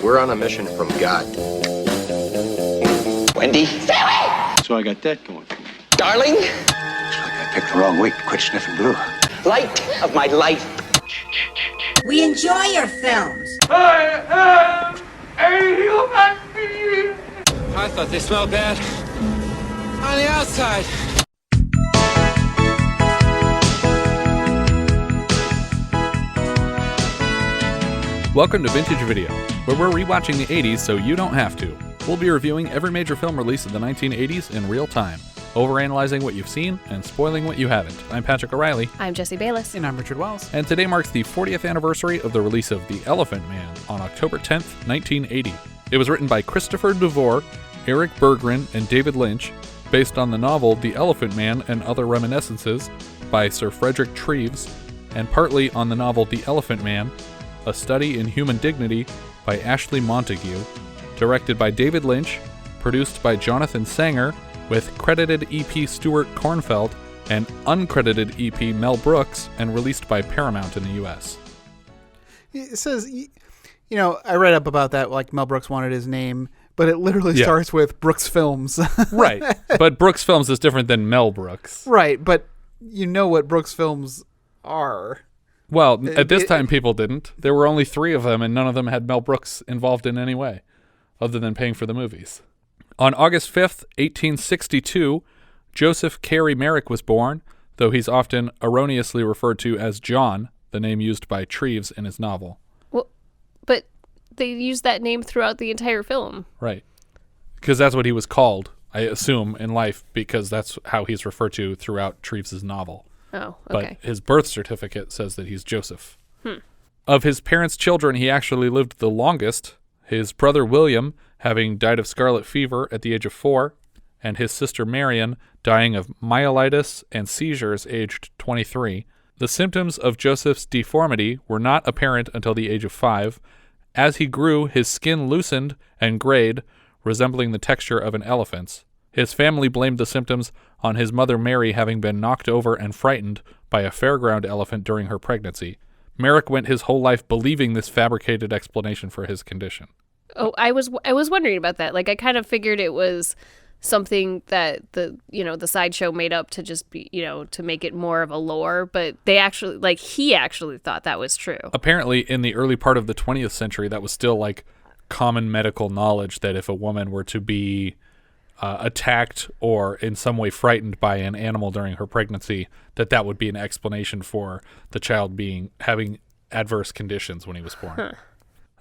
We're on a mission from God. Wendy? Stay away! So I got that going for me. Darling? Looks like I picked the wrong week to quit sniffing glue. Light of my life. We enjoy your films. I am a human being. I thought they smelled bad on the outside. Welcome to Vintage Video, where we're rewatching the 80s so you don't have to. We'll be reviewing every major film release of the 1980s in real time, overanalyzing what you've seen and spoiling what you haven't. I'm Patrick O'Reilly. I'm Jesse Bayless. And I'm Richard Wells. And today marks the 40th anniversary of the release of The Elephant Man on October 10th, 1980. It was written by Christopher Vore, Eric Bergren, and David Lynch, based on the novel The Elephant Man and Other Reminiscences by Sir Frederick Treves, and partly on the novel The Elephant Man, A Study in Human Dignity by Ashley Montagu, directed by David Lynch, produced by Jonathan Sanger, with credited EP Stuart Kornfeld and uncredited EP Mel Brooks, and released by Paramount in the U.S. It says, I read up about that, like Mel Brooks wanted his name, but it literally starts with Brooks Films. Right, but Brooks Films is different than Mel Brooks. Right, but you know what Brooks Films are. Well, at this time, people didn't. There were only 3 of them, and none of them had Mel Brooks involved in any way, other than paying for the movies. On August 5th, 1862, Joseph Carey Merrick was born, though he's often erroneously referred to as John, the name used by Treves in his novel. Well, but they used that name throughout the entire film. Right. Because that's what he was called, I assume, in life, because that's how he's referred to throughout Treves' novel. Oh, okay. But his birth certificate says that he's Joseph. Of his parents' children, he actually lived the longest, his brother William having died of scarlet fever at the age of 4, and his sister Marion dying of myelitis and seizures aged 23. The symptoms of Joseph's deformity were not apparent until the age of 5. As he grew, his skin loosened and grayed, resembling the texture of an elephant's. His family blamed the symptoms on his mother Mary having been knocked over and frightened by a fairground elephant during her pregnancy. Merrick went his whole life believing this fabricated explanation for his condition. Oh, I was wondering about that. Like, I kind of figured it was something that the sideshow made up to just be, to make it more of a lore, but he actually thought that was true. Apparently, in the early part of the 20th century, that was still like common medical knowledge that if a woman were to be attacked or in some way frightened by an animal during her pregnancy, that would be an explanation for the child having adverse conditions when he was born. Huh.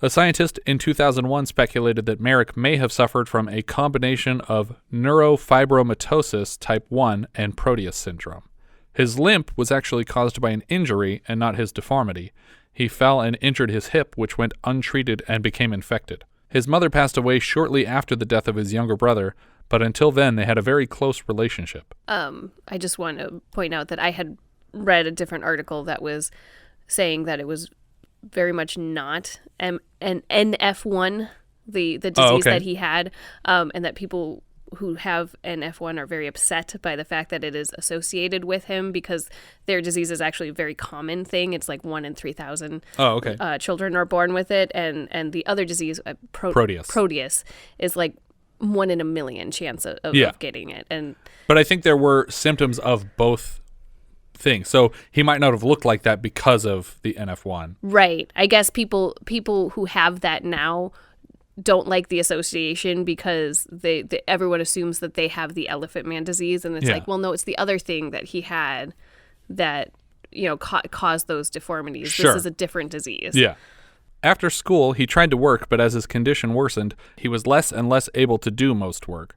A scientist in 2001 speculated that Merrick may have suffered from a combination of neurofibromatosis type 1 and Proteus syndrome. His limp was actually caused by an injury and not his deformity. He fell and injured his hip, which went untreated and became infected. His mother passed away shortly after the death of his younger brother, but until then, they had a very close relationship. I just want to point out that I had read a different article that was saying that it was very much not an NF1, the disease that he had, and that people who have NF1 are very upset by the fact that it is associated with him because their disease is actually a very common thing. It's like 1 in 3,000 children are born with it, and the other disease, Proteus, is like 1 in a million chance of getting it. But I think there were symptoms of both things. So he might not have looked like that because of the NF1. Right. I guess people who have that now don't like the association because everyone assumes that they have the Elephant Man disease, and it's like, well, no, it's the other thing that he had that caused those deformities. Sure. This is a different disease. Yeah. After school, he tried to work, but as his condition worsened, he was less and less able to do most work.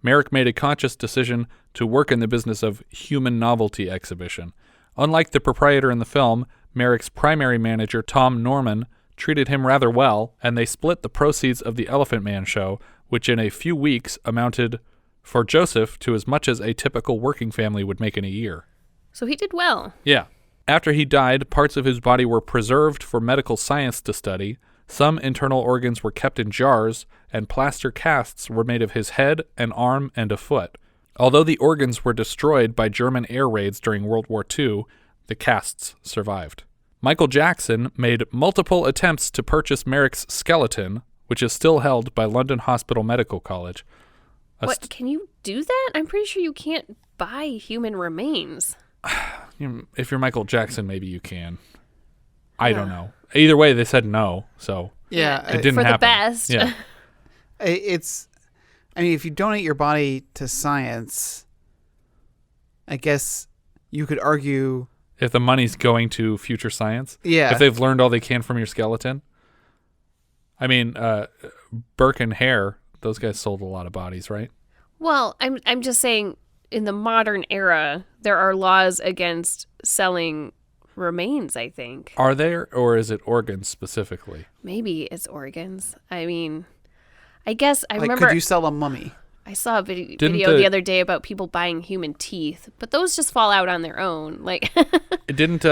Merrick made a conscious decision to work in the business of human novelty exhibition. Unlike the proprietor in the film, Merrick's primary manager, Tom Norman, treated him rather well, and they split the proceeds of the Elephant Man show, which in a few weeks amounted, for Joseph, to as much as a typical working family would make in a year. So he did well. Yeah. After he died, parts of his body were preserved for medical science to study, some internal organs were kept in jars, and plaster casts were made of his head, an arm, and a foot. Although the organs were destroyed by German air raids during World War II, the casts survived. Michael Jackson made multiple attempts to purchase Merrick's skeleton, which is still held by London Hospital Medical College. What, can you do that? I'm pretty sure you can't buy human remains. If you're Michael Jackson, maybe you can. I don't know. Either way, they said no, so Yeah, it didn't For happen. the best. Yeah. if you donate your body to science, I guess you could argue If the money's going to future science. Yeah. If they've learned all they can from your skeleton. I mean, Burke and Hare, those guys sold a lot of bodies, right? Well, I'm just saying, in the modern era, there are laws against selling remains, I think. Are there, or is it organs specifically? Maybe it's organs. I mean, I guess I like, remember could you sell a mummy? I saw a video the other day about people buying human teeth, but those just fall out on their own. Like, It didn't,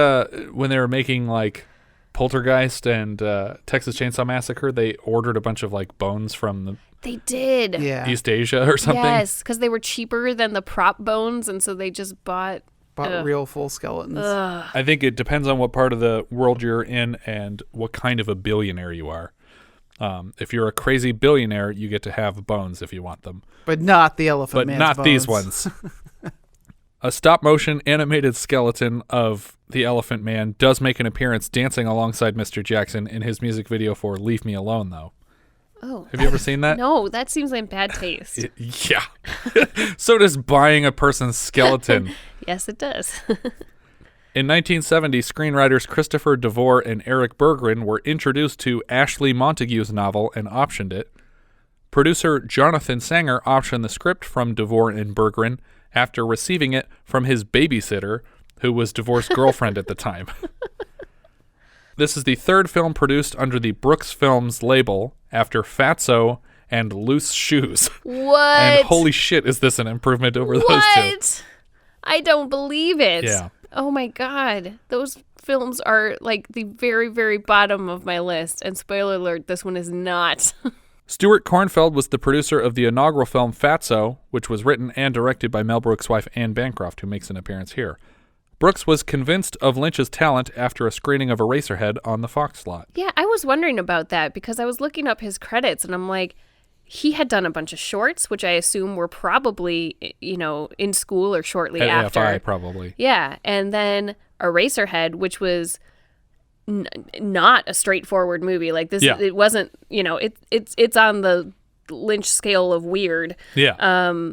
when they were making, like, Poltergeist and Texas Chainsaw Massacre, they ordered a bunch of, like, bones from they did. Yeah. East Asia or something. Yes, because they were cheaper than the prop bones, and so they just bought Real full skeletons. I think it depends on what part of the world you're in and what kind of a billionaire you are. If you're a crazy billionaire, you get to have bones if you want them. But not the elephant But man's not bones. these ones. A stop-motion animated skeleton of the Elephant Man does make an appearance dancing alongside Mr. Jackson in his music video for Leave Me Alone, though. Oh. Have you ever seen that? No, that seems like bad taste. Yeah. So does buying a person's skeleton. Yes, it does. In 1970, screenwriters Christopher Devore and Eric Bergren were introduced to Ashley Montagu's novel and optioned it. Producer Jonathan Sanger optioned the script from Devore and Bergren after receiving it from his babysitter, who was Devore's girlfriend at the time. This is the third film produced under the Brooks Films label after Fatso and Loose Shoes. What? And holy shit, is this an improvement over those two? What? I don't believe it. Yeah. Oh my God. Those films are like the very, very bottom of my list. And spoiler alert, this one is not. Stuart Kornfeld was the producer of the inaugural film Fatso, which was written and directed by Mel Brooks' wife Anne Bancroft, who makes an appearance here. Brooks was convinced of Lynch's talent after a screening of Eraserhead on the Fox slot. Yeah, I was wondering about that because I was looking up his credits and I'm like, he had done a bunch of shorts, which I assume were probably, in school or shortly At after. AFI, probably. Yeah, and then Eraserhead, which was not a straightforward movie. Like this, It wasn't. It's on the Lynch scale of weird. Yeah.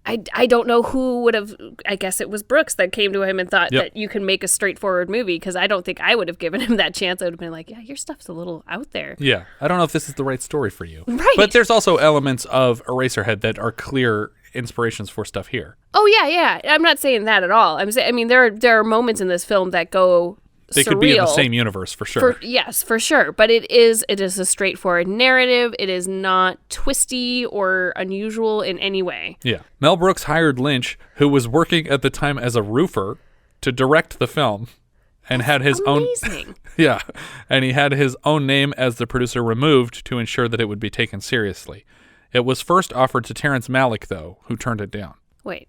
I don't know who would have. I guess it was Brooks that came to him and thought Yep. that you can make a straightforward movie, because I don't think I would have given him that chance. I would have been like, yeah, your stuff's a little out there. Yeah. I don't know if this is the right story for you. Right. But there's also elements of Eraserhead that are clear inspirations for stuff here. Oh yeah. I'm not saying that at all. I'm saying, I mean, there are moments in this film that go. They could be in the same universe for sure. Yes, for sure. But it is a straightforward narrative. It is not twisty or unusual in any way. Yeah. Mel Brooks hired Lynch, who was working at the time as a roofer, to direct the film and had his Amazing. own. Yeah. And he had his own name as the producer removed to ensure that it would be taken seriously. It was first offered to Terrence Malick, though, who turned it down. Wait.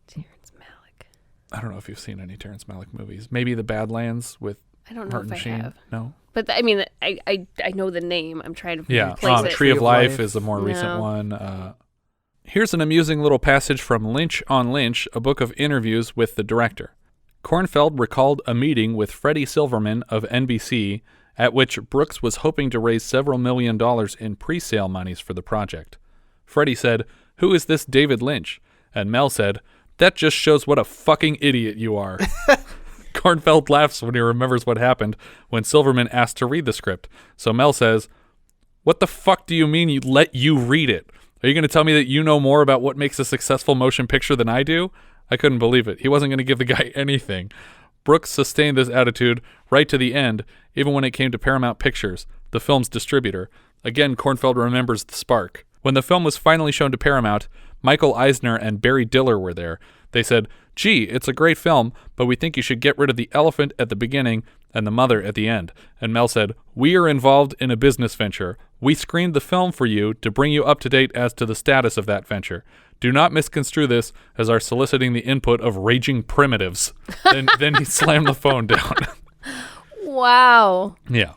Terrence Malick. I don't know if you've seen any Terrence Malick movies. Maybe The Badlands with I don't know Martin if I Sheen. have. No. But I mean, I know the name. I'm trying to Yeah. place it. Tree of Life is a more No. recent one. Here's an amusing little passage from Lynch on Lynch, a book of interviews with the director. Kornfeld recalled a meeting with Freddie Silverman of NBC at which Brooks was hoping to raise several $1 million in pre-sale monies for the project. Freddie said, "Who is this David Lynch?" And Mel said, "That just shows what a fucking idiot you are." Kornfeld laughs when he remembers what happened when Silverman asked to read the script. So Mel says, "What the fuck do you mean let you read it? Are you going to tell me that you know more about what makes a successful motion picture than I do?" I couldn't believe it. He wasn't going to give the guy anything. Brooks sustained this attitude right to the end, even when it came to Paramount Pictures, the film's distributor. Again, Kornfeld remembers the spark. When the film was finally shown to Paramount, Michael Eisner and Barry Diller were there. They said, "Gee, it's a great film, but we think you should get rid of the elephant at the beginning and the mother at the end." And Mel said, "We are involved in a business venture. We screened the film for you to bring you up to date as to the status of that venture. Do not misconstrue this as our soliciting the input of raging primitives." Then he slammed the phone down. Wow. Yeah.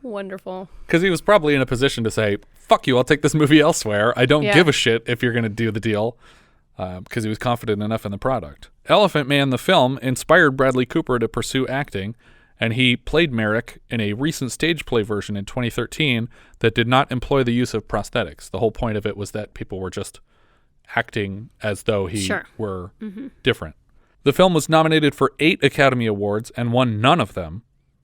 Wonderful. Because he was probably in a position to say, fuck you, I'll take this movie elsewhere. I don't Yeah. give a shit if you're going to do the deal. Because he was confident enough in the product. Elephant Man, the film, inspired Bradley Cooper to pursue acting, and he played Merrick in a recent stage play version in 2013 that did not employ the use of prosthetics. The whole point of it was that people were just acting as though he were different. The film was nominated for 8 Academy Awards and won none of them,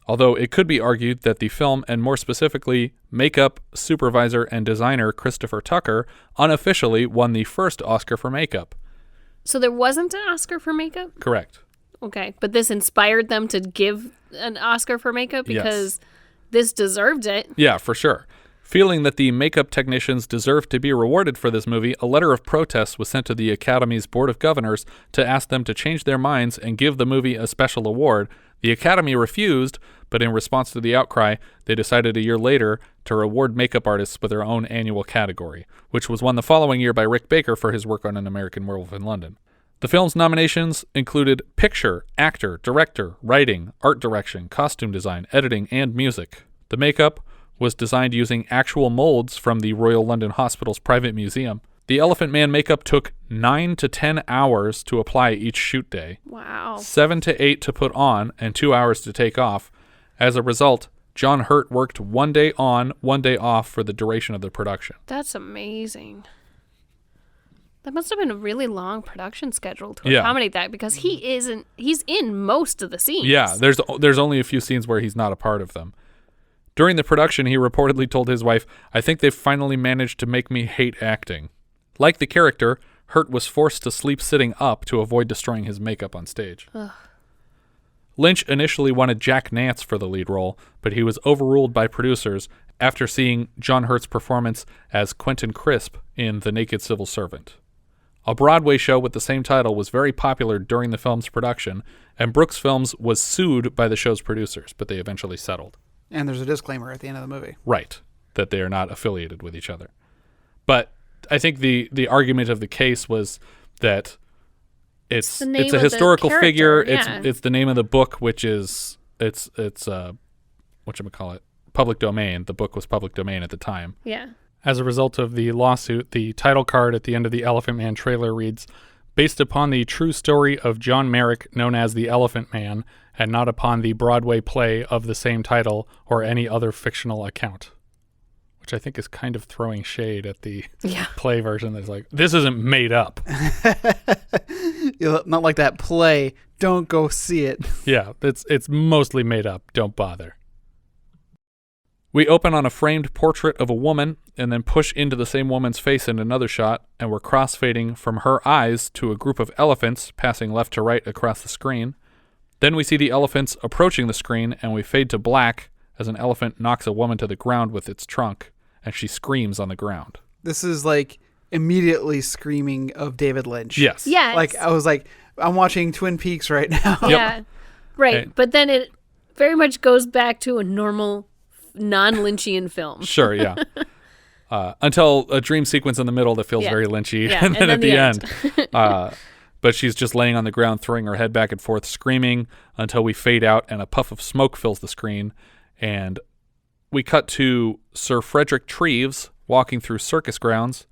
although it could be argued that the film, and more specifically, makeup supervisor and designer Christopher Tucker, unofficially won the first Oscar for makeup. So there wasn't an Oscar for makeup? Correct. Okay, but this inspired them to give an Oscar for makeup because Yes. this deserved it. Yeah, for sure. Feeling that the makeup technicians deserved to be rewarded for this movie, a letter of protest was sent to the Academy's Board of Governors to ask them to change their minds and give the movie a special award. The Academy refused, but in response to the outcry, they decided a year later to reward makeup artists with their own annual category, which was won the following year by Rick Baker for his work on An American Werewolf in London. The film's nominations included picture, actor, director, writing, art direction, costume design, editing, and music. The makeup was designed using actual molds from the Royal London Hospital's private museum. The Elephant Man makeup took 9 to 10 hours to apply each shoot day. Wow. 7 to 8 to put on, and 2 hours to take off. As a result, John Hurt worked 1 day on, 1 day off for the duration of the production. That's amazing. That must have been a really long production schedule to accommodate that because he's in most of the scenes. Yeah, there's only a few scenes where he's not a part of them. During the production, he reportedly told his wife, "I think they've finally managed to make me hate acting." Like the character, Hurt was forced to sleep sitting up to avoid destroying his makeup on stage. Ugh. Lynch initially wanted Jack Nance for the lead role, but he was overruled by producers after seeing John Hurt's performance as Quentin Crisp in The Naked Civil Servant. A Broadway show with the same title was very popular during the film's production, and Brooks Films was sued by the show's producers, but they eventually settled. And there's a disclaimer at the end of the movie. Right, that they are not affiliated with each other. But I think the argument of the case was that it's a historical figure. Yeah. It's the name of the book, which is it's whatchamacallit, public domain. The book was public domain at the time. Yeah. As a result of the lawsuit, the title card at the end of the Elephant Man trailer reads, "Based upon the true story of John Merrick, known as the Elephant Man, and not upon the Broadway play of the same title or any other fictional account." Which I think is kind of throwing shade at the play version. That's like, this isn't made up. Not like that play. Don't go see it. Yeah, it's mostly made up. Don't bother. We open on a framed portrait of a woman and then push into the same woman's face in another shot, and we're cross-fading from her eyes to a group of elephants passing left to right across the screen. Then we see the elephants approaching the screen, and we fade to black as an elephant knocks a woman to the ground with its trunk, and she screams on the ground. This is like immediately screaming of David Lynch. Yes. Yes. Like I was like, I'm watching Twin Peaks right now. Yeah. Right. And- but then it very much goes back to a normal non-Lynchian film. Sure, yeah. Until a dream sequence in the middle that feels very Lynchy, Yeah, and then at the end. But she's just laying on the ground, throwing her head back and forth, screaming until we fade out and a puff of smoke fills the screen. And we cut to Sir Frederick Treves walking through circus grounds.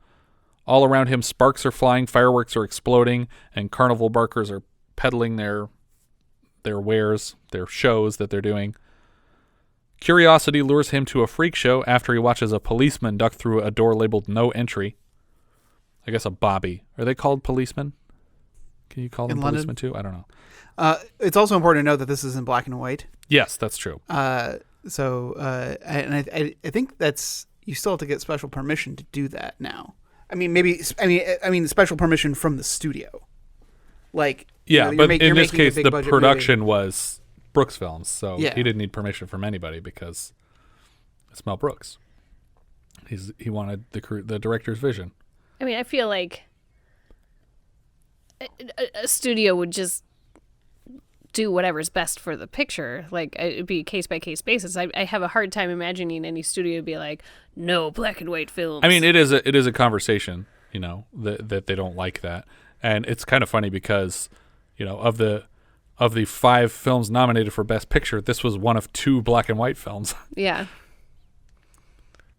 All around him, sparks are flying, fireworks are exploding, and carnival barkers are peddling their wares, their shows that they're doing. Curiosity lures him to a freak show after he watches a policeman duck through a door labeled "No Entry." I guess a bobby. Are they called policemen? Can you call them policemen too? I don't know. It's also important to note that this is in black and white. Yes, that's true. I think that's, you still have to get special permission to do that now. I mean special permission from the studio. Like, yeah, but in this case, the budget production movie. was Brooks Films, so Yeah. he didn't need permission from anybody because it's Mel Brooks. He wanted the director's vision. I mean, I feel like a studio would just do whatever's best for the picture. Like, it'd be case-by-case basis. I have a hard time imagining any studio be like, no black and white films. I mean, it is a conversation, that they don't like that. And it's kind of funny because, of the 5 films nominated for Best Picture, this was one of 2 black and white films. Yeah.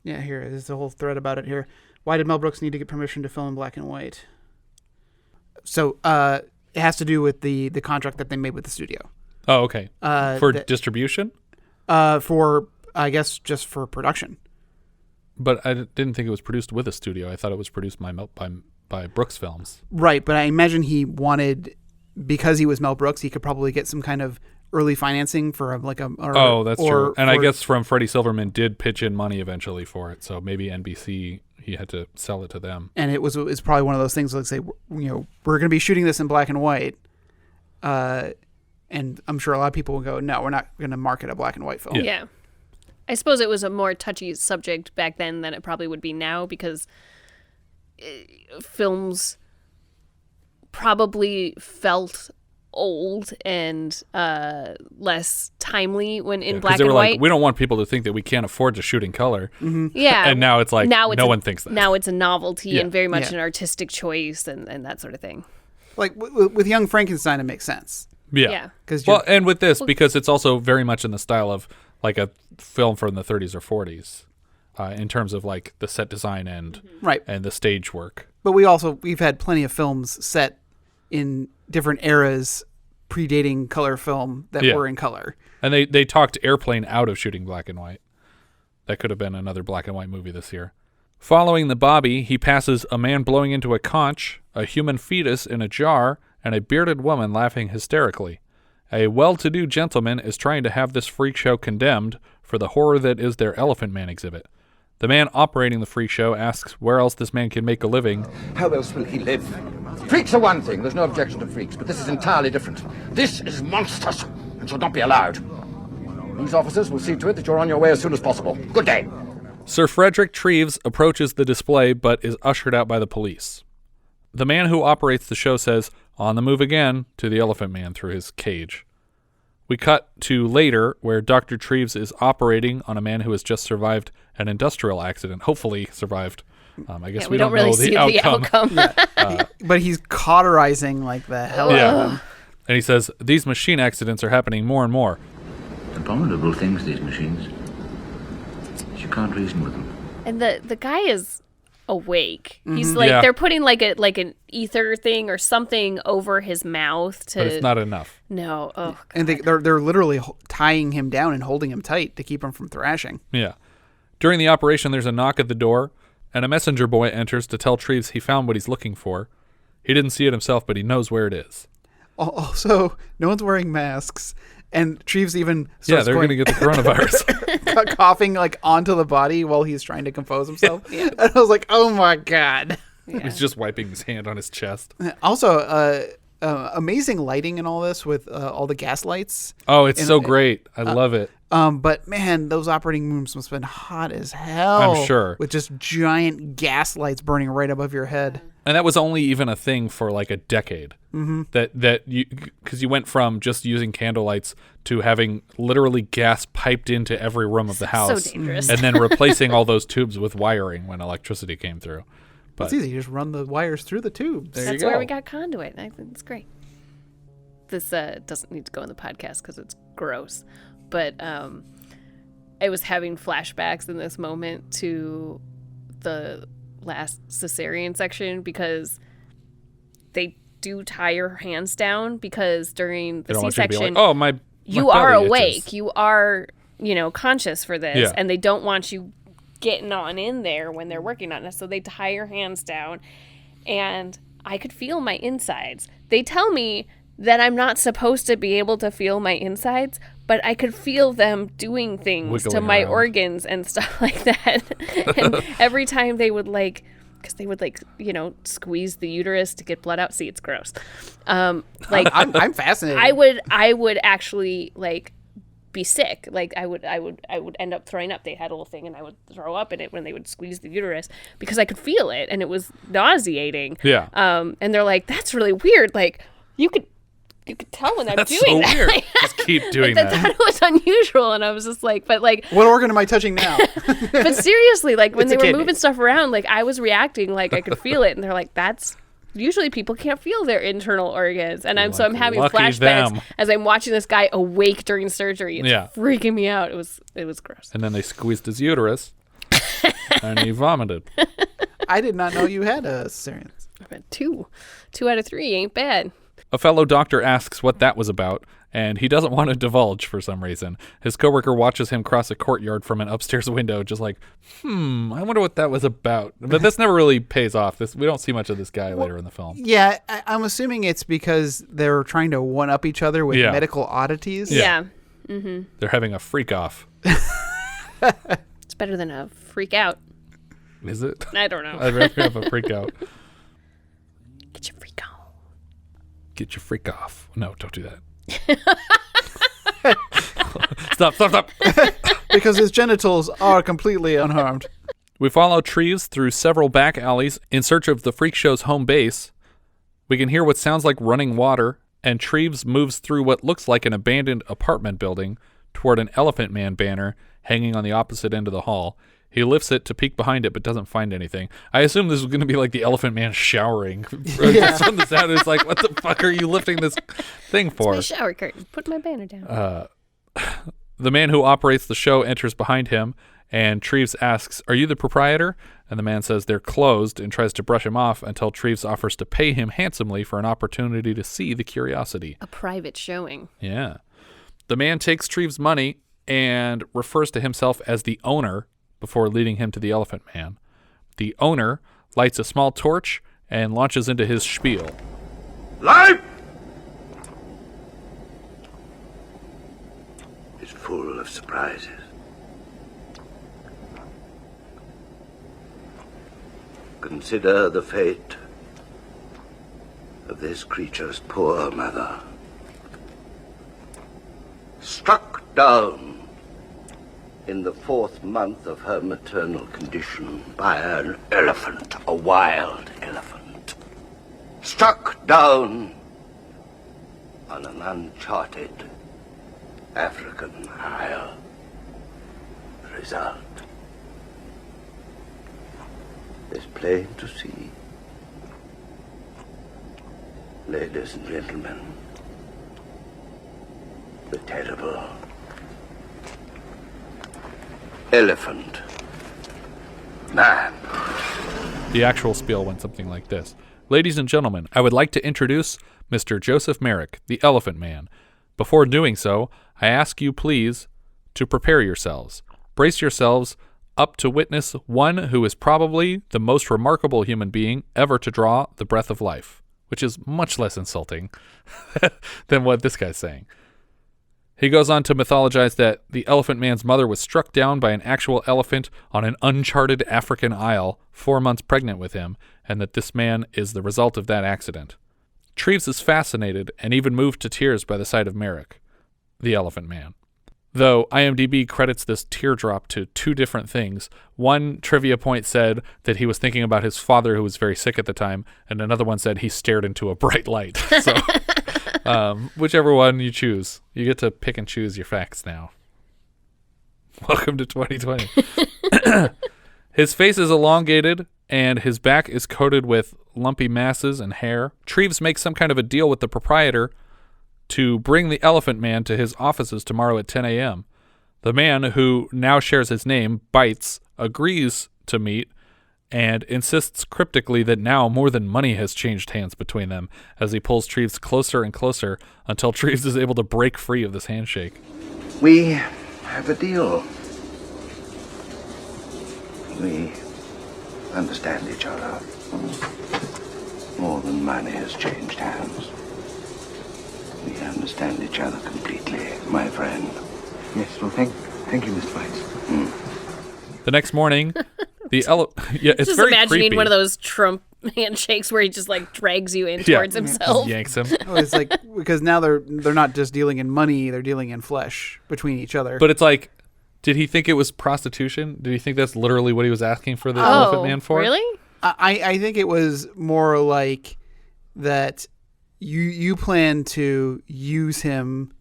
Yeah, here is the whole thread about it here. Why did Mel Brooks need to get permission to film in black and white? So it has to do with the contract that they made with the studio. Oh, okay. For distribution? For, I guess, just for production. But I didn't think it was produced with a studio. I thought it was produced by Brooks Films. Right, but I imagine he wanted, because he was Mel Brooks, he could probably get some kind of early financing for that's true. And I guess Freddie Silverman did pitch in money eventually for it, so maybe NBC, he had to sell it to them. And it's probably one of those things like, say, we're going to be shooting this in black and white, and I'm sure a lot of people will go, no, we're not going to market a black and white film. Yeah. I suppose it was a more touchy subject back then than it probably would be now, because films probably felt old and less timely when in black and white. Like, we don't want people to think that we can't afford to shoot in color. Mm-hmm. Yeah. And now it's like, no one thinks that. Now it's a novelty and very much an artistic choice and that sort of thing. Like with Young Frankenstein, it makes sense. Yeah. And with this, because it's also very much in the style of like a film from the 30s or 40s in terms of like the set design and the stage work. But we've had plenty of films set in different eras predating color film that were in color. And they talked Airplane out of shooting black and white. That could have been another black and white movie this year. Following the Bobby, he passes a man blowing into a conch, a human fetus in a jar, and a bearded woman laughing hysterically. A well-to-do gentleman is trying to have this freak show condemned for the horror that is their Elephant Man exhibit. The man operating the freak show asks where else this man can make a living. How else will he live? Freaks are one thing, there's no objection to freaks, but this is entirely different. This is monstrous and should not be allowed. These officers will see to it that you're on your way as soon as possible. Good day. Sir Frederick Treves approaches the display but is ushered out by the police. The man who operates the show says, "On the move again," to the Elephant Man through his cage. We cut to later, where Dr. Treves is operating on a man who has just survived an industrial accident. Hopefully survived. I guess we don't really know see the outcome. But he's cauterizing like the hell out of him. And he says, "These machine accidents are happening more and more." Abominable things, these machines. You can't reason with them. And the guy is awake. Mm-hmm. He's like they're putting like an ether thing or something over his mouth to. But it's not enough. No. Oh. God. And they're literally tying him down and holding him tight to keep him from thrashing. Yeah. During the operation, there's a knock at the door, and a messenger boy enters to tell Treves he found what he's looking for. He didn't see it himself, but he knows where it is. Also, no one's wearing masks. And Treves even starts they're going to get the coronavirus. coughing like onto the body while he's trying to compose himself. Yeah. And I was like, oh my God. Yeah. He's just wiping his hand on his chest. Also, amazing lighting in all this with all the gas lights. Oh, it's so great. I love it. But man, those operating rooms must have been hot as hell. I'm sure. With just giant gas lights burning right above your head. And that was only even a thing for like a decade. Mm-hmm. That you, because you went from just using candle lights to having literally gas piped into every room of the house. So dangerous. And then replacing all those tubes with wiring when electricity came through. But it's easy. You just run the wires through the tubes. That's where we got conduit. I think it's great. This doesn't need to go in the podcast because it's gross. But I was having flashbacks in this moment to the last cesarean section because they do tie your hands down because during the C-section, you are awake. Itches. You are, conscious for this. Yeah. And they don't want you getting on in there when they're working on it. So they tie your hands down. And I could feel my insides. They tell me that I'm not supposed to be able to feel my insides, but I could feel them doing things wiggling to my organs and stuff like that. And every time they would because they would squeeze the uterus to get blood out. See, it's gross. I'm fascinated. I would actually be sick. I would end up throwing up. They had a little thing and I would throw up in it when they would squeeze the uterus because I could feel it and it was nauseating. Yeah. And they're like, that's really weird. You could tell when I'm doing that. Weird. Just keep doing that. I thought it was unusual, and I was just like, but what organ am I touching now? But seriously, when they were moving stuff around, I was reacting, I could feel it, and they're like, that's usually people can't feel their internal organs, and I'm having flashbacks as I'm watching this guy awake during surgery. It's freaking me out. It was gross. And then they squeezed his uterus. and he vomited. I did not know you had a cesarean. I've had 2. 2 out of 3 ain't bad. A fellow doctor asks what that was about, and he doesn't want to divulge for some reason. His coworker watches him cross a courtyard from an upstairs window, just like, I wonder what that was about. But this never really pays off. We don't see much of this guy later in the film. Yeah, I'm assuming it's because they're trying to one-up each other with medical oddities. Yeah. Mm-hmm. They're having a freak off. It's better than a freak out. Is it? I don't know. I'd rather have a freak out. Get your freak on. Get your freak off. No, don't do that. Stop. Because his genitals are completely unharmed. We follow Treves through several back alleys in search of the freak show's home base. We can hear what sounds like running water, and Treves moves through what looks like an abandoned apartment building toward an Elephant Man banner hanging on the opposite end of the hall. He lifts it to peek behind it, but doesn't find anything. I assume this is going to be like the Elephant Man showering. Just from the sound, it's like, what the fuck are you lifting this thing for? It's my shower curtain. Put my banner down. The man who operates the show enters behind him, and Treves asks, "Are you the proprietor?" And the man says they're closed and tries to brush him off until Treves offers to pay him handsomely for an opportunity to see the curiosity. A private showing. Yeah. The man takes Treves' money and refers to himself as the owner before leading him to the Elephant Man. The owner lights a small torch and launches into his spiel. Life is full of surprises. Consider the fate of this creature's poor mother. Struck down in the 4th month of her maternal condition by an elephant, a wild elephant. Struck down on an uncharted African isle. The result is plain to see. Ladies and gentlemen, the terrible Elephant Man. The actual spiel went something like this. Ladies and gentlemen, I would like to introduce Mr. Joseph Merrick, the Elephant Man. Before doing so, I ask you please to prepare yourselves. Brace yourselves up to witness one who is probably the most remarkable human being ever to draw the breath of life, which is much less insulting than what this guy's saying. He goes on to mythologize that the Elephant Man's mother was struck down by an actual elephant on an uncharted African isle 4 months pregnant with him, and that this man is the result of that accident. Treves is fascinated and even moved to tears by the sight of Merrick, the Elephant Man. Though IMDb credits this teardrop to 2 different things. One trivia point said that he was thinking about his father who was very sick at the time, and another one said he stared into a bright light. So, whichever one you choose, you get to pick and choose your facts now. Welcome to 2020. His face is elongated, and his back is coated with lumpy masses and hair. Treves makes some kind of a deal with the proprietor to bring the Elephant Man to his offices tomorrow at 10 a.m. The man, who now shares his name, Bytes, agrees to meet and insists cryptically that now more than money has changed hands between them as he pulls Treves closer and closer until Treves is able to break free of this handshake. We have a deal. We understand each other. More than money has changed hands. We understand each other completely, my friend. Yes, well, thank you, Mr. Bytes. The next morning, it's just very imagining creepy. one of those Trump handshakes where he just like drags you in towards himself. Just yanks him. Oh, it's like, because now they're not just dealing in money, they're dealing in flesh between each other. But it's like, did he think it was prostitution? Did he think that's literally what he was asking for the Elephant Man for? Really? I think it was more like that you plan to use him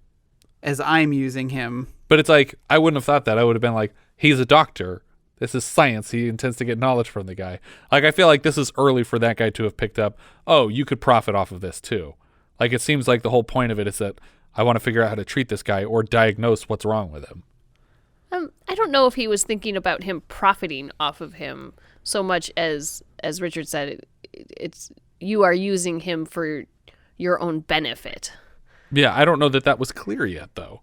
as I'm using him. But it's like, I wouldn't have thought that. I would have been like, he's a doctor. This is science. He intends to get knowledge from the guy. Like, I feel like this is early for that guy to have picked up, oh, you could profit off of this too. Like, it seems like the whole point of it is that I want to figure out how to treat this guy or diagnose what's wrong with him. I don't know if he was thinking about him profiting off of him so much as Richard said, it's you are using him for your own benefit. Yeah, I don't know that was clear yet, though.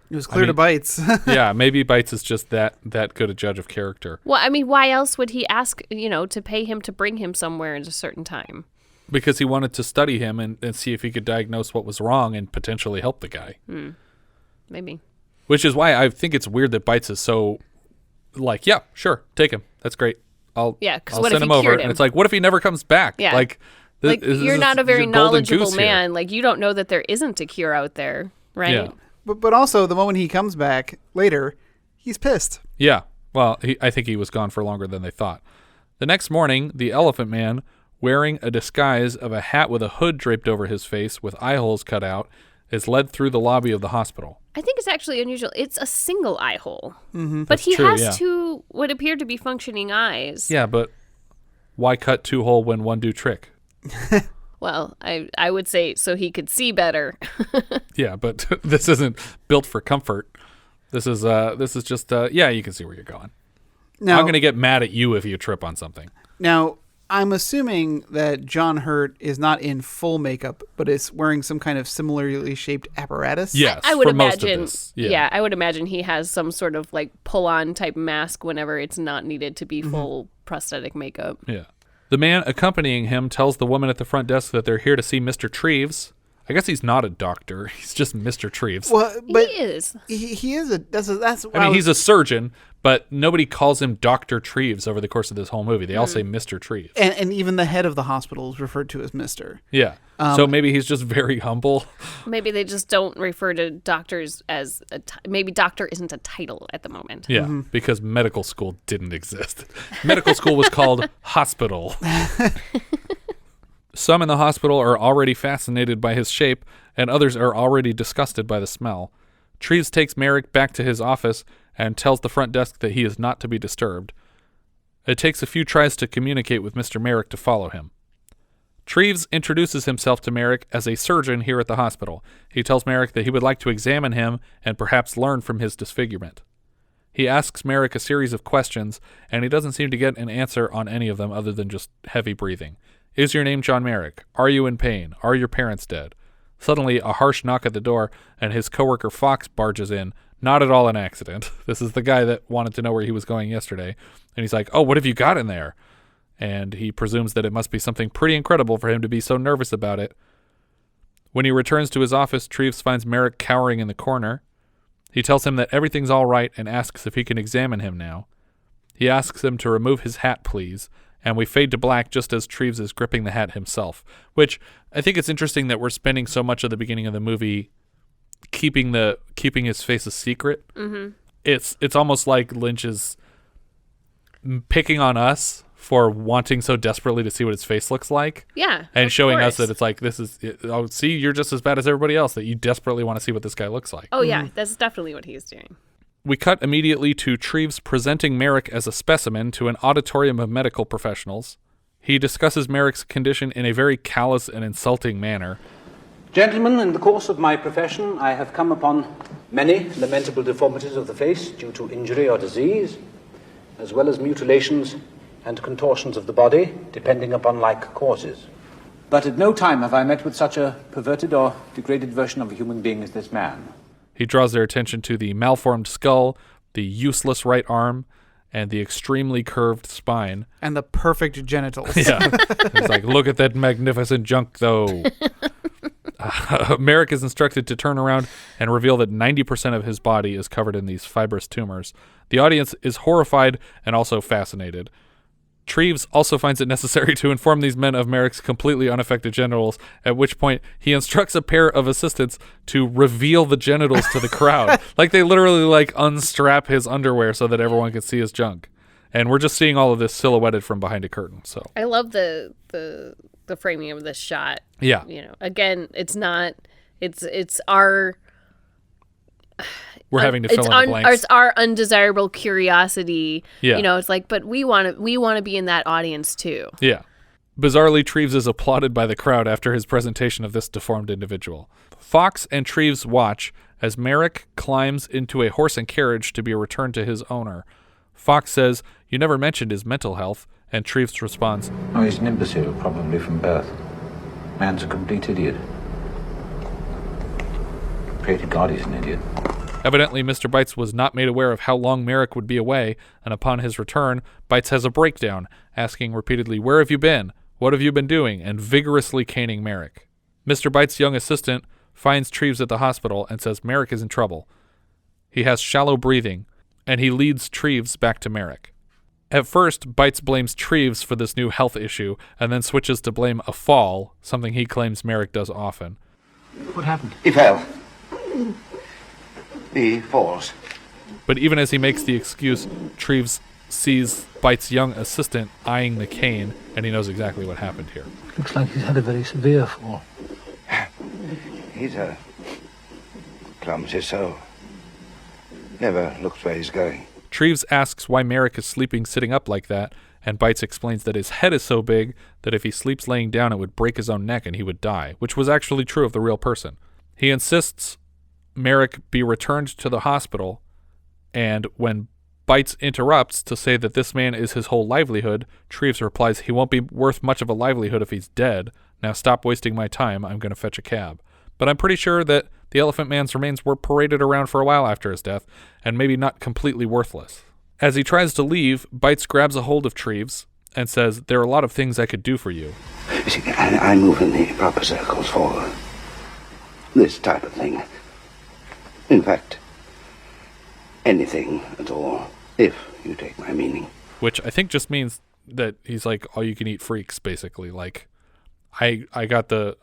It was clear to Bytes. Yeah, maybe Bytes is just that good a judge of character. Well, I mean, why else would he ask, to pay him to bring him somewhere at a certain time? Because he wanted to study him and see if he could diagnose what was wrong and potentially help the guy. Maybe. Which is why I think it's weird that Bytes is so like, yeah, sure, take him. That's great. I'll send him over. And it's like, what if he never comes back? Yeah. You're not a very knowledgeable man. Like, you don't know that there isn't a cure out there, right? Yeah. But also, the moment he comes back later, he's pissed. Yeah. Well, I think he was gone for longer than they thought. The next morning, the Elephant Man, wearing a disguise of a hat with a hood draped over his face with eye holes cut out, is led through the lobby of the hospital. I think it's actually unusual. It's a single eye hole. Mm-hmm. But he has two what appear to be functioning eyes. Yeah, but why cut two hole when one do trick? Well, I would say so he could see better. Yeah, but this isn't built for comfort. This is just you can see where you're going. Now, I'm going to get mad at you if you trip on something. Now, I'm assuming that John Hurt is not in full makeup, but is wearing some kind of similarly shaped apparatus. Yes, I would for imagine. Most of this. I would imagine he has some sort of like pull-on type mask whenever it's not needed to be full prosthetic makeup. Yeah. The man accompanying him tells the woman at the front desk that they're here to see Mr. Treves. I guess he's not a doctor. He's just Mr. Treves. Well, but he is. He is a. That's. I mean, he's a surgeon, but nobody calls him Dr. Treves over the course of this whole movie. They all say Mr. Treves. And even the head of the hospital is referred to as Mr. Yeah. So maybe he's just very humble. Maybe they just don't refer to doctors as maybe doctor isn't a title at the moment. Yeah, because medical school didn't exist. Medical school was called hospital. Some in the hospital are already fascinated by his shape, and others are already disgusted by the smell. Treves takes Merrick back to his office and tells the front desk that he is not to be disturbed. It takes a few tries to communicate with Mr. Merrick to follow him. Treves introduces himself to Merrick as a surgeon here at the hospital. He tells Merrick that he would like to examine him and perhaps learn from his disfigurement. He asks Merrick a series of questions, and he doesn't seem to get an answer on any of them other than just heavy breathing. Is your name John Merrick? Are you in pain? Are your parents dead? Suddenly, a harsh knock at the door, and his coworker Fox barges in. Not at all an accident. This is the guy that wanted to know where he was going yesterday. And he's like, oh, what have you got in there? And he presumes that it must be something pretty incredible for him to be so nervous about it. When he returns to his office, Treves finds Merrick cowering in the corner. He tells him that everything's all right and asks if he can examine him now. He asks him to remove his hat, please, and we fade to black just as Treves is gripping the hat himself, which I think it's interesting that we're spending so much of the beginning of the movie keeping his face a secret. Mm-hmm. It's almost like Lynch is picking on us for wanting so desperately to see what his face looks like. Yeah. And showing us that it's like, see, you're just as bad as everybody else, that you desperately want to see what this guy looks like. Oh, yeah. That's definitely what he's doing. We cut immediately to Treves presenting Merrick as a specimen to an auditorium of medical professionals. He discusses Merrick's condition in a very callous and insulting manner. Gentlemen, in the course of my profession, I have come upon many lamentable deformities of the face due to injury or disease, as well as mutilations and contortions of the body, depending upon like causes. But at no time have I met with such a perverted or degraded version of a human being as this man. He draws their attention to the malformed skull, the useless right arm, and the extremely curved spine. And the perfect genitals. Yeah. He's like, look at that magnificent junk, though. Merrick is instructed to turn around and reveal that 90% of his body is covered in these fibrous tumors. The audience is horrified and also fascinated. Treves also finds it necessary to inform these men of Merrick's completely unaffected genitals, at which point he instructs a pair of assistants to reveal the genitals to the crowd. Like, they literally, unstrap his underwear so that everyone can see his junk. And we're just seeing all of this silhouetted from behind a curtain. So I love the framing of this shot. Yeah. Again, it's not... It's our... We're having to fill in the blanks. It's our undesirable curiosity. Yeah. It's like, but we want to be in that audience too. Yeah. Bizarrely, Treves is applauded by the crowd after his presentation of this deformed individual. Fox and Treves watch as Merrick climbs into a horse and carriage to be returned to his owner. Fox says, "You never mentioned his mental health," and Treves responds, Oh, he's an imbecile, probably from birth. Man's a complete idiot. Pray to God he's an idiot. Evidently, Mr. Bytes was not made aware of how long Merrick would be away, and upon his return, Bytes has a breakdown, asking repeatedly, "Where have you been? What have you been doing?" and vigorously caning Merrick. Mr. Bytes' young assistant finds Treves at the hospital and says Merrick is in trouble. He has shallow breathing, and he leads Treves back to Merrick. At first, Bytes blames Treves for this new health issue, and then switches to blame a fall, something he claims Merrick does often. What happened? He fell. He falls. But even as he makes the excuse, Treves sees Bytes' young assistant eyeing the cane, and he knows exactly what happened here. Looks like he's had a very severe fall. He's a clumsy soul. Never looks where he's going. Treves asks why Merrick is sleeping sitting up like that, and Bytes explains that his head is so big that if he sleeps laying down it would break his own neck and he would die, which was actually true of the real person. He insists Merrick be returned to the hospital, and when Bytes interrupts to say that this man is his whole livelihood, Treves replies he won't be worth much of a livelihood if he's dead. Now stop wasting my time, I'm going to fetch a cab. But I'm pretty sure that the Elephant Man's remains were paraded around for a while after his death, and maybe not completely worthless. As he tries to leave, Bytes grabs a hold of Treves and says, "There are a lot of things I could do for you." You see, I move in the proper circles for this type of thing. In fact, anything at all, if you take my meaning. Which I think just means that he's like all-you-can-eat freaks, basically. Like, I got the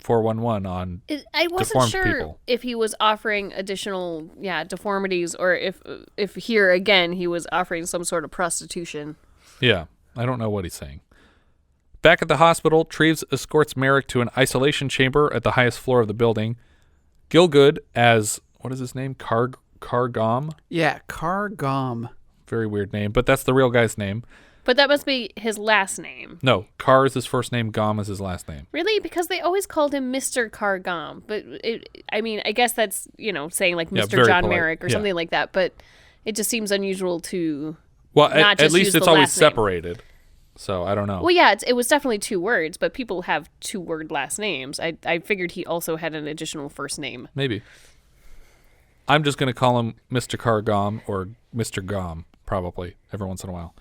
411 on I wasn't deformed sure people. if he was offering additional, deformities, or if here again he was offering some sort of prostitution. Yeah, I don't know what he's saying. Back at the hospital, Treves escorts Merrick to an isolation chamber at the highest floor of the building. Gielgud, as, what is his name? Carr Gomm? Yeah, Carr Gomm. Very weird name, but that's the real guy's name. But that must be his last name. No, Carr is his first name, Gomm is his last name. Really? Because they always called him Mr. Carr Gomm. But, I guess that's, saying like Mr. John polite. Merrick or something like that. But it just seems unusual to not just at least use it's the always last name. separated. So I don't know. Well, yeah, it was definitely 2 words, but people have 2-word last names. I figured he also had an additional first name. Maybe. I'm just going to call him Mr. Carr Gomm or Mr. Gomm, probably, every once in a while.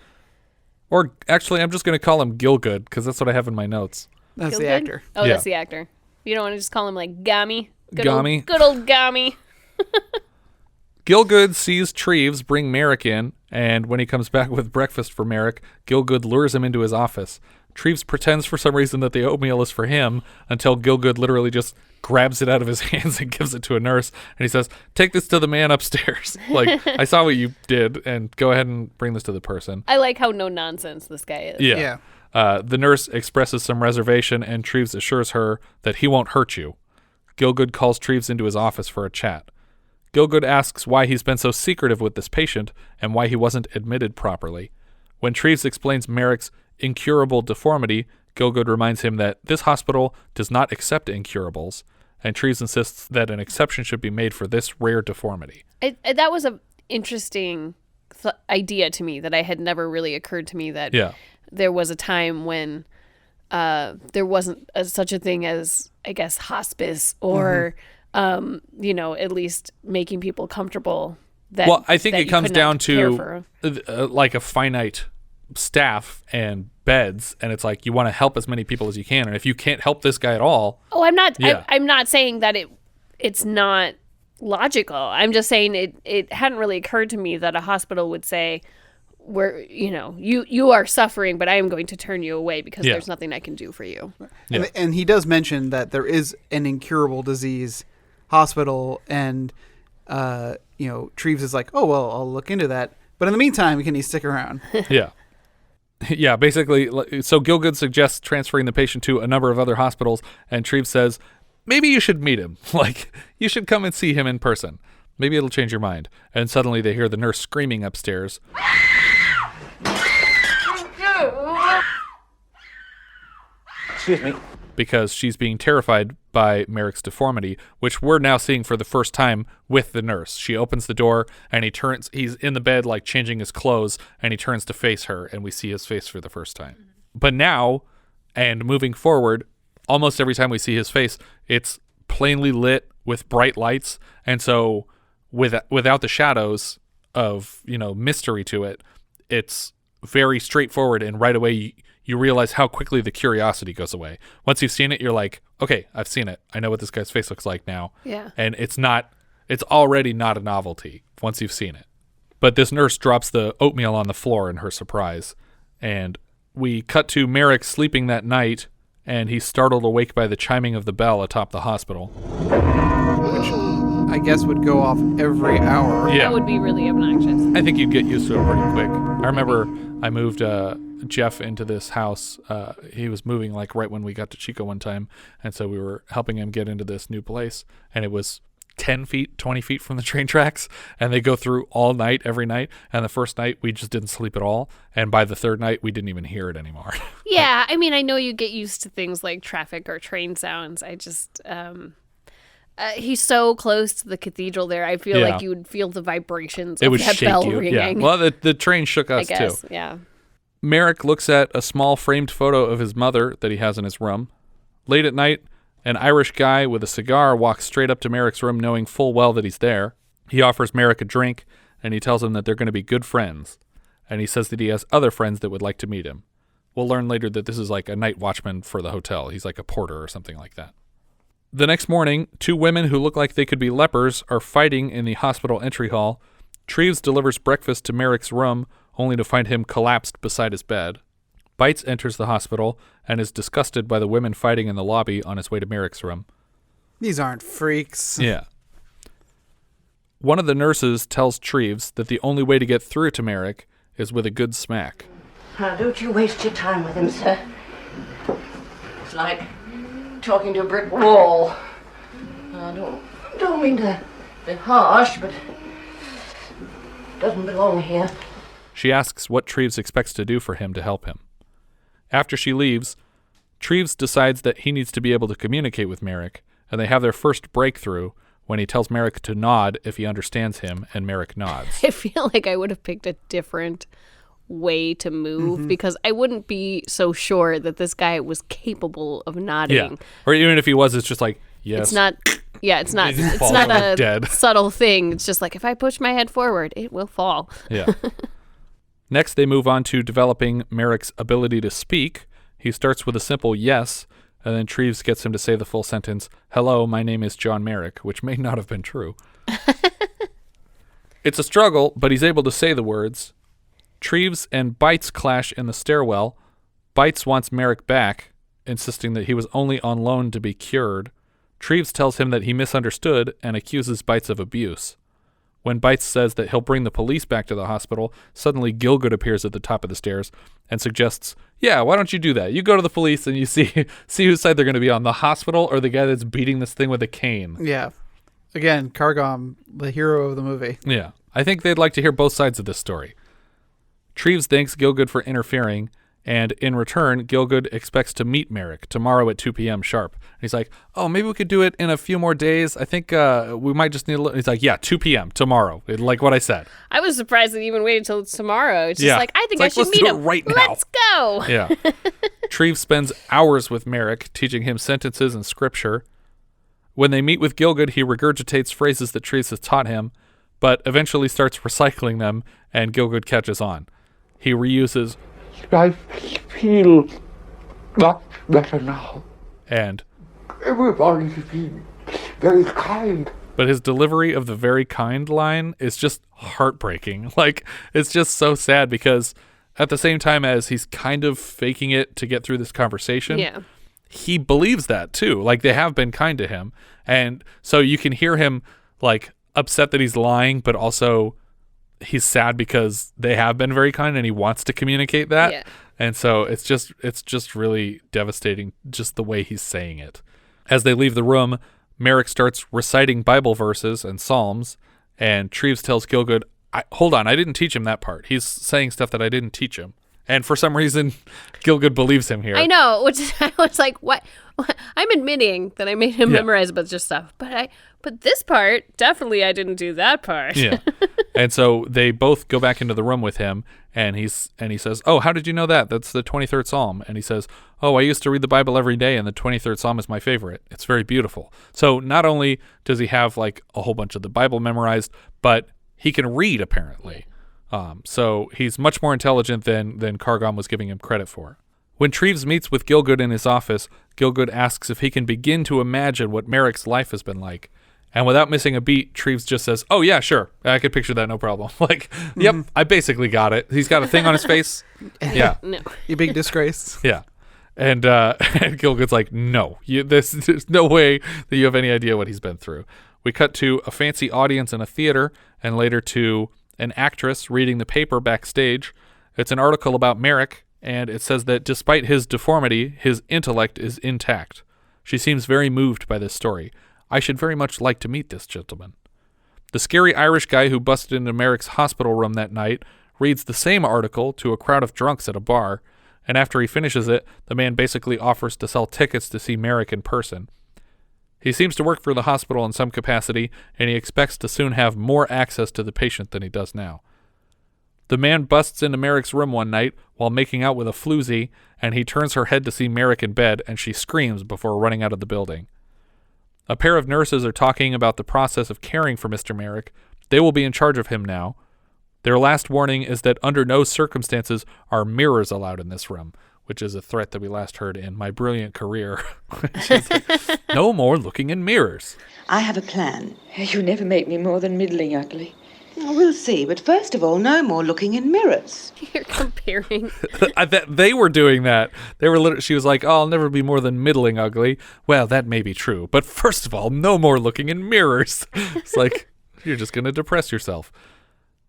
Or actually, I'm just going to call him Gielgud, because that's what I have in my notes. That's Gielgud? the actor. Oh, Yeah. That's the actor. You don't want to just call him like Gommy? Gommy? Good old Gommy. Gielgud sees Treves bring Merrick in, and when he comes back with breakfast for Merrick, Gielgud lures him into his office. Treves pretends for some reason that the oatmeal is for him until Gielgud literally just grabs it out of his hands and gives it to a nurse, and he says, "Take this to the man upstairs." Like, I saw what you did, and go ahead and bring this to the person. I like how no nonsense this guy is. Yeah. The nurse expresses some reservation, and Treves assures her that he won't hurt you. Gielgud calls Treves into his office for a chat. Gielgud asks why he's been so secretive with this patient and why he wasn't admitted properly. When Treves explains Merrick's incurable deformity, Gielgud reminds him that this hospital does not accept incurables, and Treves insists that an exception should be made for this rare deformity. That was an interesting idea to me that I had never really occurred to me that there was a time when there wasn't such a thing as, I guess, hospice or, at least making people comfortable. Well, I think it comes down to like a finite staff and beds, and it's like you want to help as many people as you can, and if you can't help this guy at all. Oh, I'm not. Yeah. I'm not saying that it's not logical. I'm just saying it hadn't really occurred to me that a hospital would say, "Where you are suffering, but I am going to turn you away because there's nothing I can do for you." Yeah. And he does mention that there is an incurable disease hospital, and Treves is like, "Oh well, I'll look into that." But in the meantime, can he stick around? Yeah. Yeah, basically, so Gielgud suggests transferring the patient to a number of other hospitals, and Treves says, maybe you should meet him. Like, you should come and see him in person. Maybe it'll change your mind. And suddenly they hear the nurse screaming upstairs. Excuse me. because she's being terrified by Merrick's deformity, which we're now seeing for the first time with the nurse. She opens the door and he's in the bed like changing his clothes, and he turns to face her and we see his face for the first time. But now, and moving forward, almost every time we see his face, it's plainly lit with bright lights, and so without the shadows of, mystery to it, it's very straightforward, and right away you realize how quickly the curiosity goes away. Once you've seen it, you're like, okay, I've seen it. I know what this guy's face looks like now. Yeah. And it's already not a novelty once you've seen it. But this nurse drops the oatmeal on the floor in her surprise, and we cut to Merrick sleeping that night, and he's startled awake by the chiming of the bell atop the hospital. Which I guess would go off every hour. Yeah. That would be really obnoxious. I think you'd get used to it pretty quick. I remember I moved Jeff into this house. He was moving like right when we got to Chico one time, and so we were helping him get into this new place, and it was 10 feet, 20 feet from the train tracks, and they go through all night, every night, and the first night we just didn't sleep at all, and by the third night we didn't even hear it anymore. Yeah, I mean, I know you get used to things like traffic or train sounds. I just, he's so close to the cathedral there, I feel like you would feel the vibrations of that bell ringing. Yeah. Well, the train shook us I guess, too. Yeah. Merrick looks at a small framed photo of his mother that he has in his room. Late at night, an Irish guy with a cigar walks straight up to Merrick's room, knowing full well that he's there. He offers Merrick a drink, and he tells him that they're going to be good friends. And he says that he has other friends that would like to meet him. We'll learn later that this is like a night watchman for the hotel. He's like a porter or something like that. The next morning, two women who look like they could be lepers are fighting in the hospital entry hall. Treves delivers breakfast to Merrick's room, only to find him collapsed beside his bed. Bytes enters the hospital and is disgusted by the women fighting in the lobby on his way to Merrick's room. These aren't freaks. Yeah. One of the nurses tells Treves that the only way to get through to Merrick is with a good smack. Now, don't you waste your time with him, sir. It's like talking to a brick wall. I don't mean to be harsh, but it doesn't belong here. She asks what Treves expects to do for him to help him. After she leaves, Treves decides that he needs to be able to communicate with Merrick, and they have their first breakthrough when he tells Merrick to nod if he understands him, and Merrick nods. I feel like I would have picked a different way to move because I wouldn't be so sure that this guy was capable of nodding. Yeah. Or even if he was, it's just like, yes. It's not it's not a dead. subtle thing. It's just like, if I push my head forward, it will fall. Yeah. Next, they move on to developing Merrick's ability to speak. He starts with a simple yes, and then Treves gets him to say the full sentence, "Hello, my name is John Merrick," which may not have been true. It's a struggle, but he's able to say the words. Treves and Bytes clash in the stairwell. Bytes wants Merrick back, insisting that he was only on loan to be cured. Treves tells him that he misunderstood and accuses Bytes of abuse. When Bytes says that he'll bring the police back to the hospital, suddenly Gielgud appears at the top of the stairs and suggests, yeah, why don't you do that? You go to the police and you see whose side they're going to be on, the hospital or the guy that's beating this thing with a cane. Yeah. Again, Gomm, the hero of the movie. Yeah. I think they'd like to hear both sides of this story. Treves thanks Gielgud for interfering, and in return, Gielgud expects to meet Merrick tomorrow at 2 p.m. sharp. And he's like, oh, maybe we could do it in a few more days. I think we might just need a little. He's like, yeah, 2 p.m. tomorrow, like what I said. I was surprised that he even waited till tomorrow. It's just like, I think I should meet him right now. Let's go. Yeah. Treves spends hours with Merrick, teaching him sentences and scripture. When they meet with Gielgud, he regurgitates phrases that Treves has taught him, but eventually starts recycling them, and Gielgud catches on. He reuses, I feel much better now. And everybody's been very kind. But his delivery of the very kind line is just heartbreaking. Like, it's just so sad because at the same time as he's kind of faking it to get through this conversation, he believes that too. Like, they have been kind to him. And so you can hear him like upset that he's lying, but also he's sad because they have been very kind and he wants to communicate that. Yeah. And so it's just really devastating, just the way he's saying it. As they leave the room, Merrick starts reciting Bible verses and Psalms, and Treves tells Gielgud, hold on, I didn't teach him that part. He's saying stuff that I didn't teach him. And for some reason, Gielgud believes him here. I know, which I was like, what? I'm admitting that I made him memorize a bunch of stuff, but this part, definitely I didn't do that part. Yeah. And so they both go back into the room with him, and he says, "Oh, how did you know that? That's the 23rd Psalm." And he says, "Oh, I used to read the Bible every day, and the 23rd Psalm is my favorite. It's very beautiful." So not only does he have like a whole bunch of the Bible memorized, but he can read apparently. So he's much more intelligent than Carr was giving him credit for. When Treves meets with Gielgud in his office, Gielgud asks if he can begin to imagine what Merrick's life has been like. And without missing a beat, Treves just says, "Oh, yeah, sure. I could picture that, no problem." Like, yep, I basically got it. He's got a thing on his face. Yeah. No. You big disgrace. Yeah. And Gielgud's like, "No, there's no way that you have any idea what he's been through." We cut to a fancy audience in a theater, and later to an actress reading the paper backstage. It's an article about Merrick, and it says that despite his deformity, his intellect is intact. She seems very moved by this story. I should very much like to meet this gentleman. The scary Irish guy who busted into Merrick's hospital room that night reads the same article to a crowd of drunks at a bar, and after he finishes it, the man basically offers to sell tickets to see Merrick in person. He seems to work for the hospital in some capacity, and he expects to soon have more access to the patient than he does now. The man busts into Merrick's room one night while making out with a floozy, and he turns her head to see Merrick in bed, and she screams before running out of the building. A pair of nurses are talking about the process of caring for Mr. Merrick. They will be in charge of him now. Their last warning is that under no circumstances are mirrors allowed in this room, which is a threat that we last heard in My Brilliant Career. Like, no more looking in mirrors. I have a plan. You never make me more than middling ugly. We'll see, but first of all, no more looking in mirrors. You're comparing. They were doing that. They were. She was like, "Oh, I'll never be more than middling ugly." Well, that may be true, but first of all, no more looking in mirrors. It's like, you're just going to depress yourself.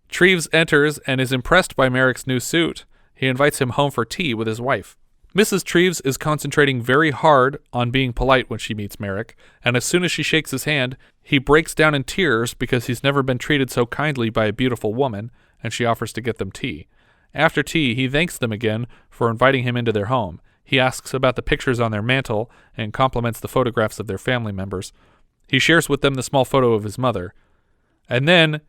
Treves enters and is impressed by Merrick's new suit. He invites him home for tea with his wife. Mrs. Treves is concentrating very hard on being polite when she meets Merrick, and as soon as she shakes his hand, he breaks down in tears because he's never been treated so kindly by a beautiful woman, and she offers to get them tea. After tea, he thanks them again for inviting him into their home. He asks about the pictures on their mantel and compliments the photographs of their family members. He shares with them the small photo of his mother. And then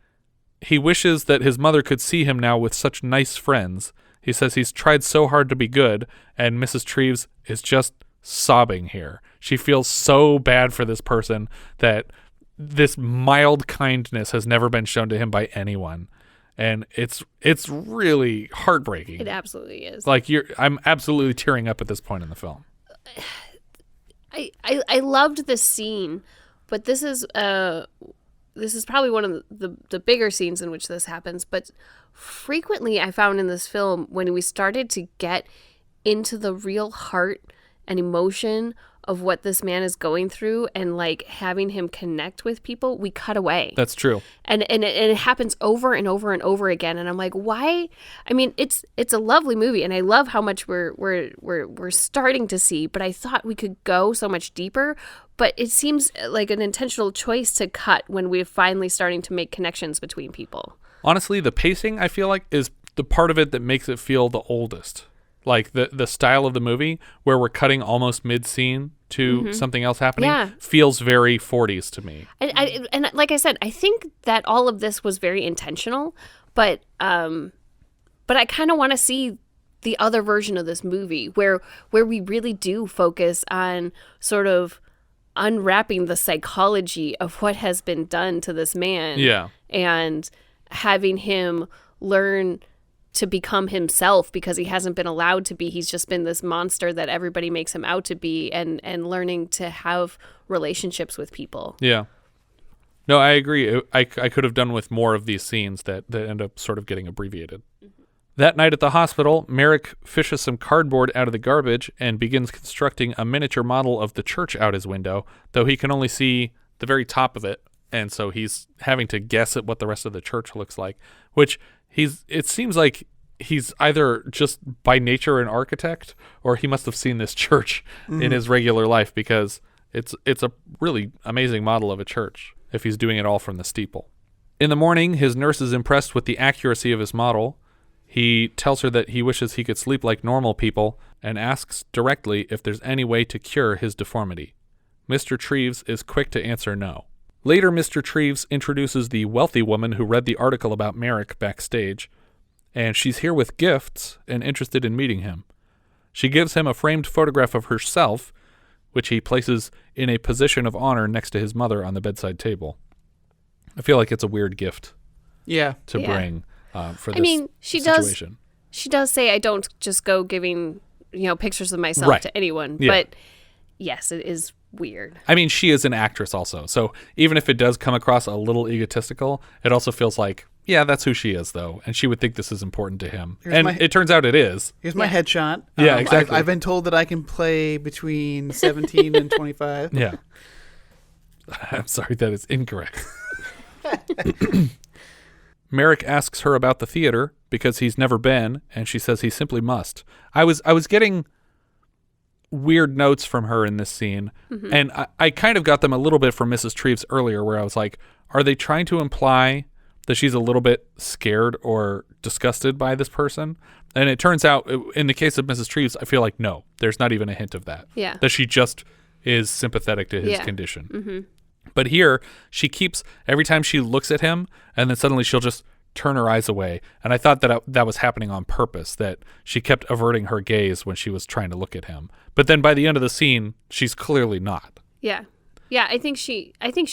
he wishes that his mother could see him now with such nice friends. He says he's tried so hard to be good, and Mrs. Treves is just sobbing here. She feels so bad for this person that this mild kindness has never been shown to him by anyone. And it's really heartbreaking. It absolutely is. Like, I'm absolutely tearing up at this point in the film. I loved this scene, but this is probably one of the bigger scenes in which this happens. But frequently I found in this film, when we started to get into the real heart and emotion of what this man is going through and like having him connect with people, we cut away. That's true. And it happens over and over and over again. And I'm like, why? I mean, it's a lovely movie, and I love how much we're starting to see, but I thought we could go so much deeper. But it seems like an intentional choice to cut when we're finally starting to make connections between people. Honestly, the pacing, I feel like, is the part of it that makes it feel the oldest. Like the style of the movie, where we're cutting almost mid-scene to something else happening, feels very 40s to me. And like I said, I think that all of this was very intentional, but I kind of want to see the other version of this movie where we really do focus on sort of unwrapping the psychology of what has been done to this man. Yeah. And having him learn to become himself, because he hasn't been allowed to be. He's just been this monster that everybody makes him out to be, and learning to have relationships with people. Yeah. No, I agree. I could have done with more of these scenes that end up sort of getting abbreviated. Mm-hmm. That night at the hospital, Merrick fishes some cardboard out of the garbage and begins constructing a miniature model of the church out his window, though he can only see the very top of it, and so he's having to guess at what the rest of the church looks like, which it seems like he's either just by nature an architect, or he must have seen this church in his regular life, because it's a really amazing model of a church if he's doing it all from the steeple. In the morning, his nurse is impressed with the accuracy of his model. He tells her that he wishes he could sleep like normal people and asks directly if there's any way to cure his deformity. Mr. Treves is quick to answer no. Later, Mr. Treves introduces the wealthy woman who read the article about Merrick backstage, and she's here with gifts and interested in meeting him. She gives him a framed photograph of herself, which he places in a position of honor next to his mother on the bedside table. I feel like it's a weird gift to bring for this situation. She does say, I don't just go giving pictures of myself to anyone, but yes, it is weird. I mean, she is an actress also, so even if it does come across a little egotistical, it also feels like, yeah, that's who she is, though, and she would think this is important to him. It turns out it is. Here's my headshot. Yeah, exactly. I've been told that I can play between 17 and 25. Yeah. I'm sorry, that is incorrect. Merrick asks her about the theater because he's never been, and she says he simply must. I was getting weird notes from her in this scene, and I kind of got them a little bit from Mrs. Treves earlier, where I was like, are they trying to imply that she's a little bit scared or disgusted by this person? And it turns out, in the case of Mrs. Treves, I feel like no, there's not even a hint of that. Yeah. That she just is sympathetic to his condition. But here, she keeps, every time she looks at him, and then suddenly she'll just turn her eyes away. And I thought that that was happening on purpose, that she kept averting her gaze when she was trying to look at him. But then by the end of the scene, she's clearly not. Yeah. Yeah, I think she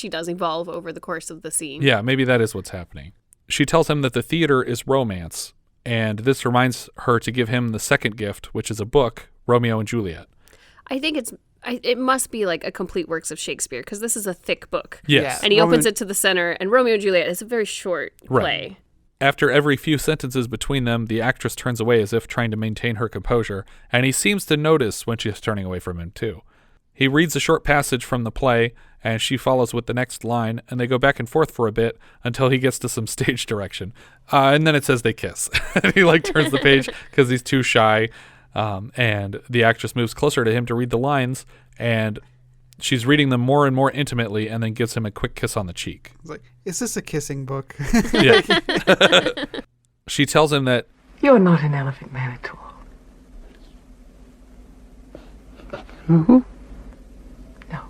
does evolve over the course of the scene. Yeah, maybe that is what's happening. She tells him that the theater is romance, and this reminds her to give him the second gift, which is a book, Romeo and Juliet. I think it must be like a complete works of Shakespeare, because this is a thick book. Yes. And he opens it to the center, and Romeo and Juliet is a very short play. Right. After every few sentences between them, the actress turns away as if trying to maintain her composure, and he seems to notice when she's turning away from him, too. He reads a short passage from the play, and she follows with the next line, and they go back and forth for a bit until he gets to some stage direction. And then it says they kiss. And he turns the page because he's too shy, and the actress moves closer to him to read the lines, and she's reading them more and more intimately, and then gives him a quick kiss on the cheek. It's like, is this a kissing book? Yeah. She tells him that You're not an elephant man at all. Mm-hmm. No.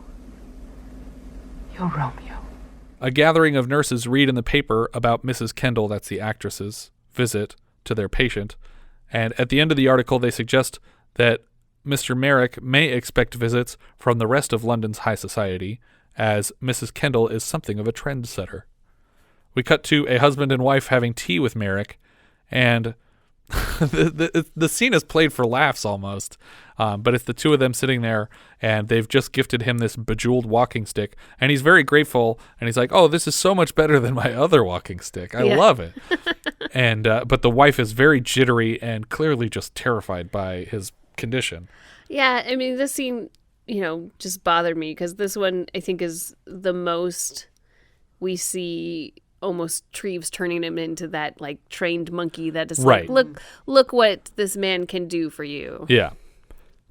You're Romeo. a gathering of nurses read in the paper about Mrs. Kendal, that's the actress's, visit to their patient, and at the end of the article they suggest that Mr. Merrick may expect visits from the rest of London's high society, as Mrs. Kendal is something of a trendsetter. We cut to a husband and wife having tea with Merrick, and the scene is played for laughs almost, but it's the two of them sitting there, and they've just gifted him this bejeweled walking stick, and he's very grateful, and he's like, oh, this is so much better than my other walking stick. I love it. And but the wife is very jittery and clearly just terrified by his condition. Yeah, I mean, this scene, just bothered me because this one, I think, is the most we see almost Treves turning him into that, trained monkey that is right. Look what this man can do for you. Yeah.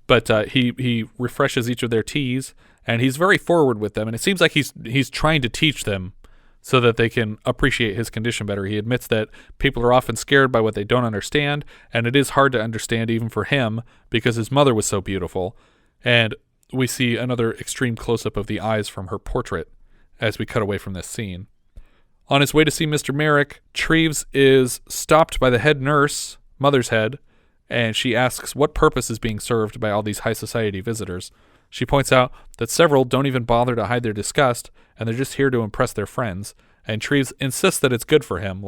But he refreshes each of their teas, and he's very forward with them, and it seems like he's trying to teach them so that they can appreciate his condition better. He admits that people are often scared by what they don't understand, and it is hard to understand even for him because his mother was so beautiful. And we see another extreme close-up of the eyes from her portrait as we cut away from this scene. On his way to see Mr. Merrick, Treves is stopped by the head nurse, Mothershead, and she asks what purpose is being served by all these high society visitors. She points out that several don't even bother to hide their disgust, and they're just here to impress their friends. And Treves insists that it's good for him.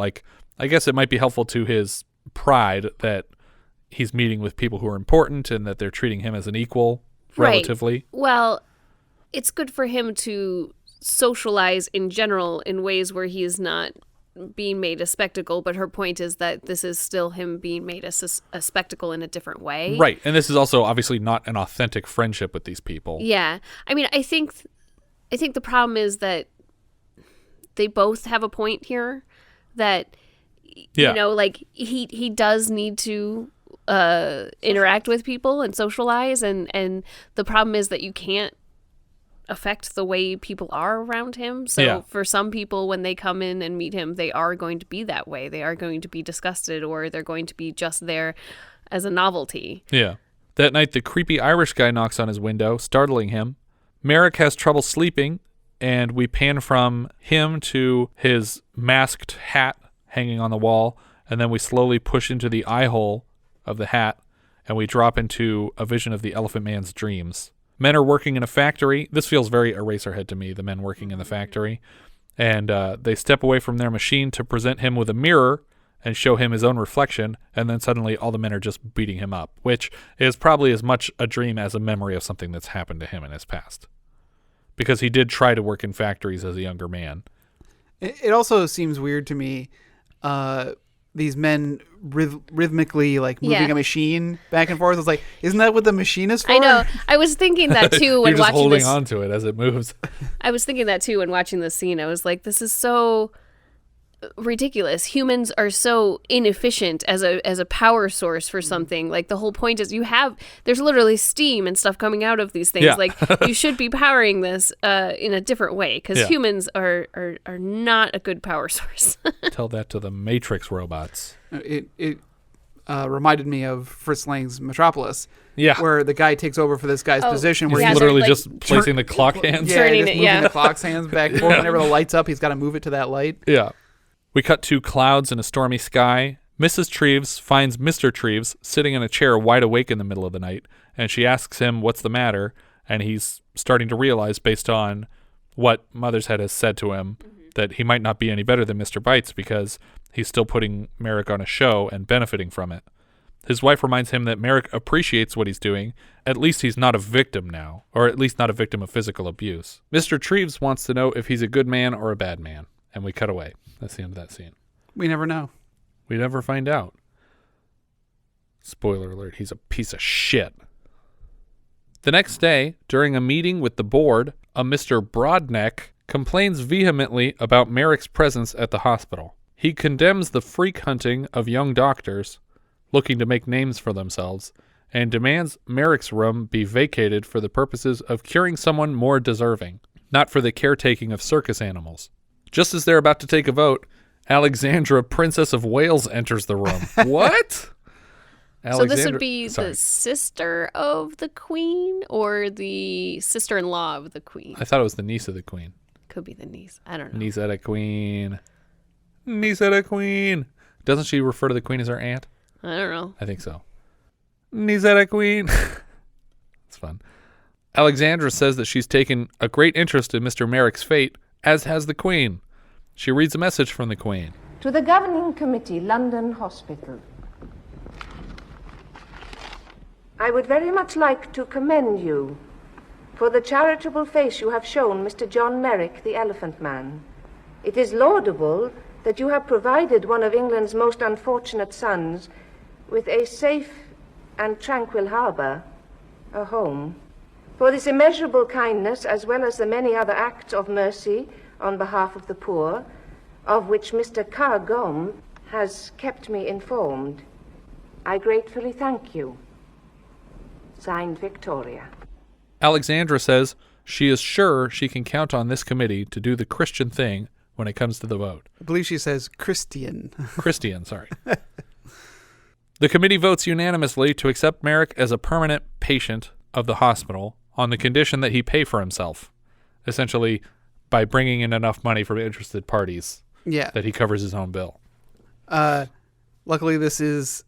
I guess it might be helpful to his pride that he's meeting with people who are important and that they're treating him as an equal, relatively. Right. Well, it's good for him to socialize in general in ways where he is not being made a spectacle, but her point is that this is still him being made a spectacle in a different way. Right. And this is also obviously not an authentic friendship with these people. Yeah. I mean, I think the problem is that they both have a point here that, he does need to interact with people and socialize. And the problem is that you can't affect the way people are around him. So for some people, when they come in and meet him, they are going to be that way. They are going to be disgusted, or they're going to be just there as a novelty. Yeah. That night, the creepy Irish guy knocks on his window, startling him. Merrick has trouble sleeping, and we pan from him to his masked hat hanging on the wall, and then we slowly push into the eye hole of the hat, and we drop into a vision of the Elephant Man's dreams. Men are working in a factory. This feels very Eraserhead to me, the men working in the factory. And they step away from their machine to present him with a mirror and show him his own reflection, and then suddenly all the men are just beating him up, which is probably as much a dream as a memory of something that's happened to him in his past. Because he did try to work in factories as a younger man. It also seems weird to me, these men rhythmically like moving a machine back and forth. It's like, isn't that what the machine is for? I know. I was thinking that too when You're just watching holding this. on to it as it moves. I was thinking that too when watching this scene. I was like, this is so ridiculous. Humans are so inefficient as a power source for something. Like, the whole point is there's literally steam and stuff coming out of these things. Yeah. Like, you should be powering this in a different way, because humans are not a good power source. Tell that to the Matrix robots. It reminded me of Fritz Lang's Metropolis. Yeah. Where the guy takes over for this guy's position. Where he's literally just placing the clock hands. Turning just it, moving the clock's hands back and forth. Whenever the light's up, he's got to move it to that light. Yeah. We cut to clouds and a stormy sky. Mrs. Treves finds Mr. Treves sitting in a chair wide awake in the middle of the night, and she asks him what's the matter, and he's starting to realize, based on what Mothershead has said to him, that he might not be any better than Mr. Bytes because he's still putting Merrick on a show and benefiting from it. His wife reminds him that Merrick appreciates what he's doing. At least he's not a victim now, or at least not a victim of physical abuse. Mr. Treves wants to know if he's a good man or a bad man, and we cut away. That's the end of that scene. We never know. We never find out. Spoiler alert, he's a piece of shit. The next day, during a meeting with the board, a Mr. Broadneck complains vehemently about Merrick's presence at the hospital. He condemns the freak hunting of young doctors looking to make names for themselves and demands Merrick's room be vacated for the purposes of curing someone more deserving, not for the caretaking of circus animals. Just as they're about to take a vote, Alexandra, Princess of Wales, enters the room. What? So this would be the sister of the queen or the sister-in-law of the queen? I thought it was the niece of the queen. Could be the niece. I don't know. Niece of the queen. Niece of the queen. Doesn't she refer to the queen as her aunt? I don't know. I think so. Niece of the queen. It's fun. Alexandra says that she's taken a great interest in Mr. Merrick's fate, as has the queen. She reads a message from the queen. To the Governing Committee, London Hospital. I would very much like to commend you for the charitable face you have shown Mr. John Merrick, the Elephant Man. It is laudable that you have provided one of England's most unfortunate sons with a safe and tranquil harbour, a home. For this immeasurable kindness, as well as the many other acts of mercy on behalf of the poor, of which Mr. Carr Gomm has kept me informed, I gratefully thank you. Signed, Victoria. Alexandra says she is sure she can count on this committee to do the Christian thing when it comes to the vote. I believe she says Christian. Christian, sorry. The committee votes unanimously to accept Merrick as a permanent patient of the hospital on the condition that he pay for himself, essentially by bringing in enough money from interested parties that he covers his own bill. Luckily, this is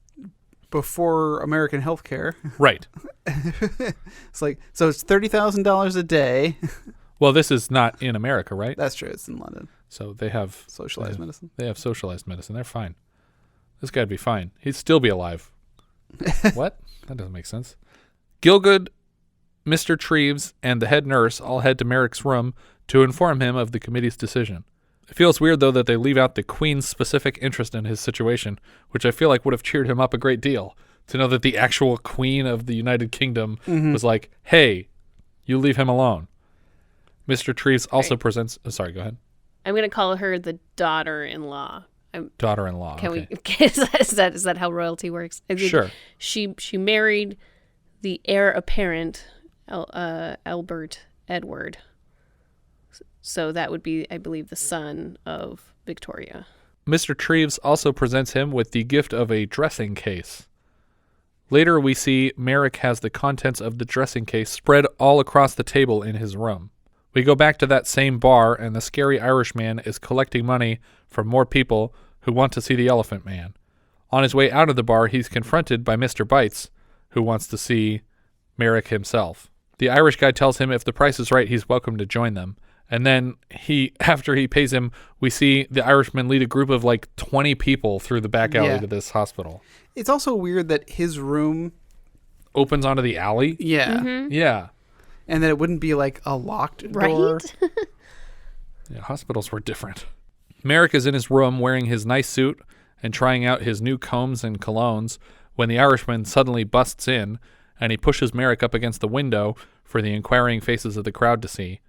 before American healthcare. Right. It's like, so it's $30,000 a day. Well, this is not in America, right? That's true. It's in London. So they have socialized medicine. They have socialized medicine. They're fine. This guy'd be fine. He'd still be alive. What? That doesn't make sense. Gielgud, Mr. Treves, and the head nurse all head to Merrick's room to inform him of the committee's decision. It feels weird, though, that they leave out the Queen's specific interest in his situation, which I feel like would have cheered him up a great deal, to know that the actual Queen of the United Kingdom was like, hey, you leave him alone. Mr. Treves also presents... Oh, sorry, go ahead. I'm going to call her the daughter-in-law. Daughter-in-law. Can okay. we? Is that how royalty works? I mean, sure. She married the heir apparent, Albert Edward, So that would be, I believe, the son of Victoria. Mr. Treves also presents him with the gift of a dressing case. Later, we see Merrick has the contents of the dressing case spread all across the table in his room. We go back to that same bar, and the scary Irishman is collecting money from more people who want to see the Elephant Man. On his way out of the bar, he's confronted by Mr. Bytes, who wants to see Merrick himself. The Irish guy tells him if the price is right, he's welcome to join them. And then after he pays him, we see the Irishman lead a group of like 20 people through the back alley to this hospital. It's also weird that his room opens onto the alley. Yeah. Mm-hmm. Yeah. And that it wouldn't be like a locked door. Yeah, hospitals were different. Merrick is in his room wearing his nice suit and trying out his new combs and colognes when the Irishman suddenly busts in and he pushes Merrick up against the window for the inquiring faces of the crowd to see.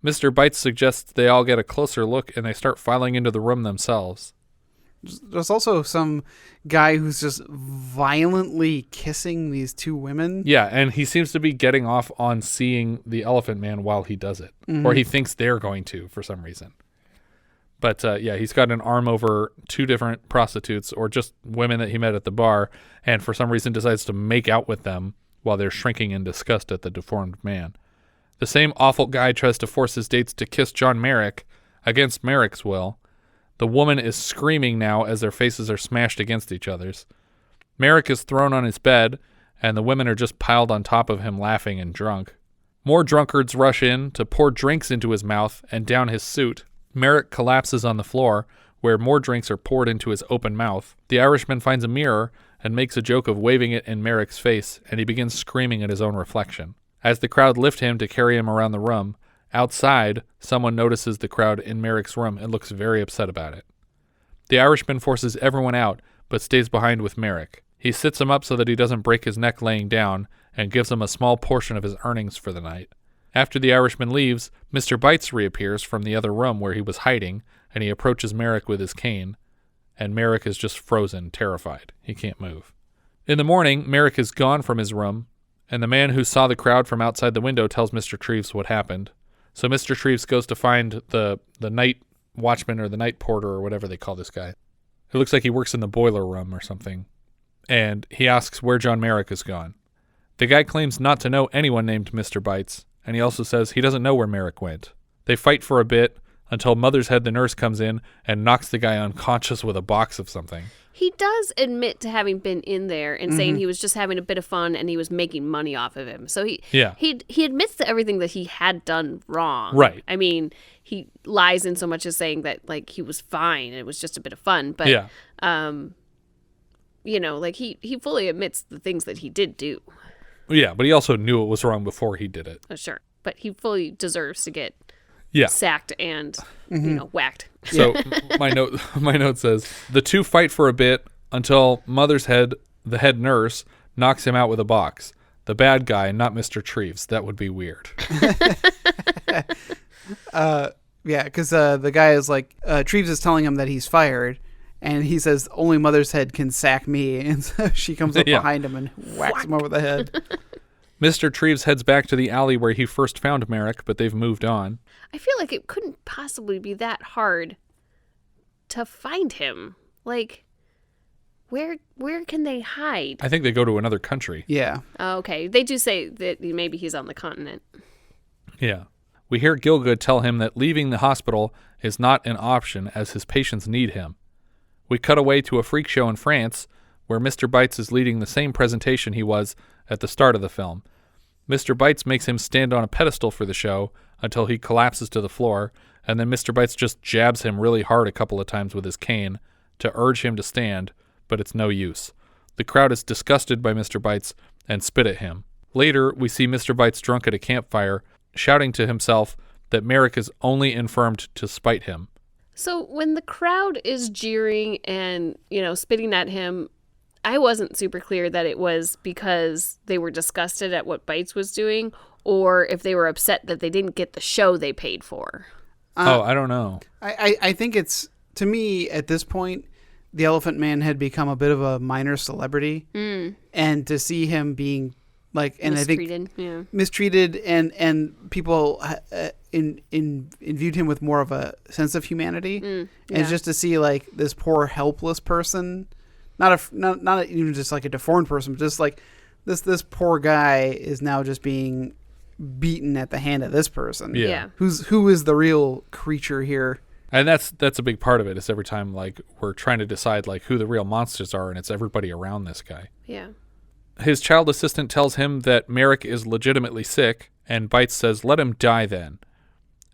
Mr. Bytes suggests they all get a closer look and they start filing into the room themselves. There's also some guy who's just violently kissing these two women. Yeah, and he seems to be getting off on seeing the Elephant Man while he does it. Mm-hmm. Or he thinks they're going to for some reason. But yeah, he's got an arm over two different prostitutes or just women that he met at the bar, and for some reason decides to make out with them while they're shrinking in disgust at the deformed man. The same awful guy tries to force his dates to kiss John Merrick against Merrick's will. The woman is screaming now as their faces are smashed against each other's. Merrick is thrown on his bed, and the women are just piled on top of him laughing and drunk. More drunkards rush in to pour drinks into his mouth and down his suit. Merrick collapses on the floor, where more drinks are poured into his open mouth. The Irishman finds a mirror and makes a joke of waving it in Merrick's face, and he begins screaming at his own reflection. As the crowd lift him to carry him around the room, outside, someone notices the crowd in Merrick's room and looks very upset about it. The Irishman forces everyone out, but stays behind with Merrick. He sits him up so that he doesn't break his neck laying down, and gives him a small portion of his earnings for the night. After the Irishman leaves, Mr. Bytes reappears from the other room where he was hiding, and he approaches Merrick with his cane, and Merrick is just frozen, terrified. He can't move. In the morning, Merrick is gone from his room, and the man who saw the crowd from outside the window tells Mr. Treves what happened. So Mr. Treves goes to find the night watchman or the night porter or whatever they call this guy. It looks like he works in the boiler room or something. And he asks where John Merrick is gone. The guy claims not to know anyone named Mr. Bytes, and he also says he doesn't know where Merrick went. They fight for a bit until Mothershead, the nurse, comes in and knocks the guy unconscious with a box of something. He does admit to having been in there and saying he was just having a bit of fun and he was making money off of him. So he admits to everything that he had done wrong. Right. I mean, he lies in so much as saying that like he was fine and it was just a bit of fun. But you know, like he fully admits the things that he did do. Yeah, but he also knew it was wrong before he did it. Oh, sure. But he fully deserves to get sacked and whacked. So my note says the two fight for a bit until Mothershead, the head nurse, knocks him out with a box. The bad guy, not Mr. Treves. That would be weird. Because the guy is like, Treves is telling him that he's fired, and he says, only Mothershead can sack me. And so she comes up behind him and whacks him over the head. Mr. Treves heads back to the alley where he first found Merrick, but they've moved on. I feel like it couldn't possibly be that hard to find him. Like, where can they hide? I think they go to another country. Yeah. Oh, okay. They do say that maybe he's on the continent. Yeah. We hear Gielgud tell him that leaving the hospital is not an option as his patients need him. We cut away to a freak show in France where Mr. Bytes is leading the same presentation he was at the start of the film. Mr. Bytes makes him stand on a pedestal for the show until he collapses to the floor, and then Mr. Bytes just jabs him really hard a couple of times with his cane to urge him to stand, but it's no use. The crowd is disgusted by Mr. Bytes and spit at him. Later, we see Mr. Bytes drunk at a campfire, shouting to himself that Merrick is only infirmed to spite him. So when the crowd is jeering and, spitting at him, I wasn't super clear that it was because they were disgusted at what Bytes was doing or if they were upset that they didn't get the show they paid for. I don't know. I think it's, to me, at this point, the Elephant Man had become a bit of a minor celebrity. And to see him being, like, and mistreated, I think mistreated and people, imbued him with more of a sense of humanity. And it's just to see like this poor helpless person, not even just like a deformed person, but just like this poor guy is now just being beaten at the hand of this person. Yeah. Who is the real creature here? And that's a big part of it. Is every time like we're trying to decide like who the real monsters are, and it's everybody around this guy. Yeah. His child assistant tells him that Merrick is legitimately sick, and Bytes says, "Let him die then.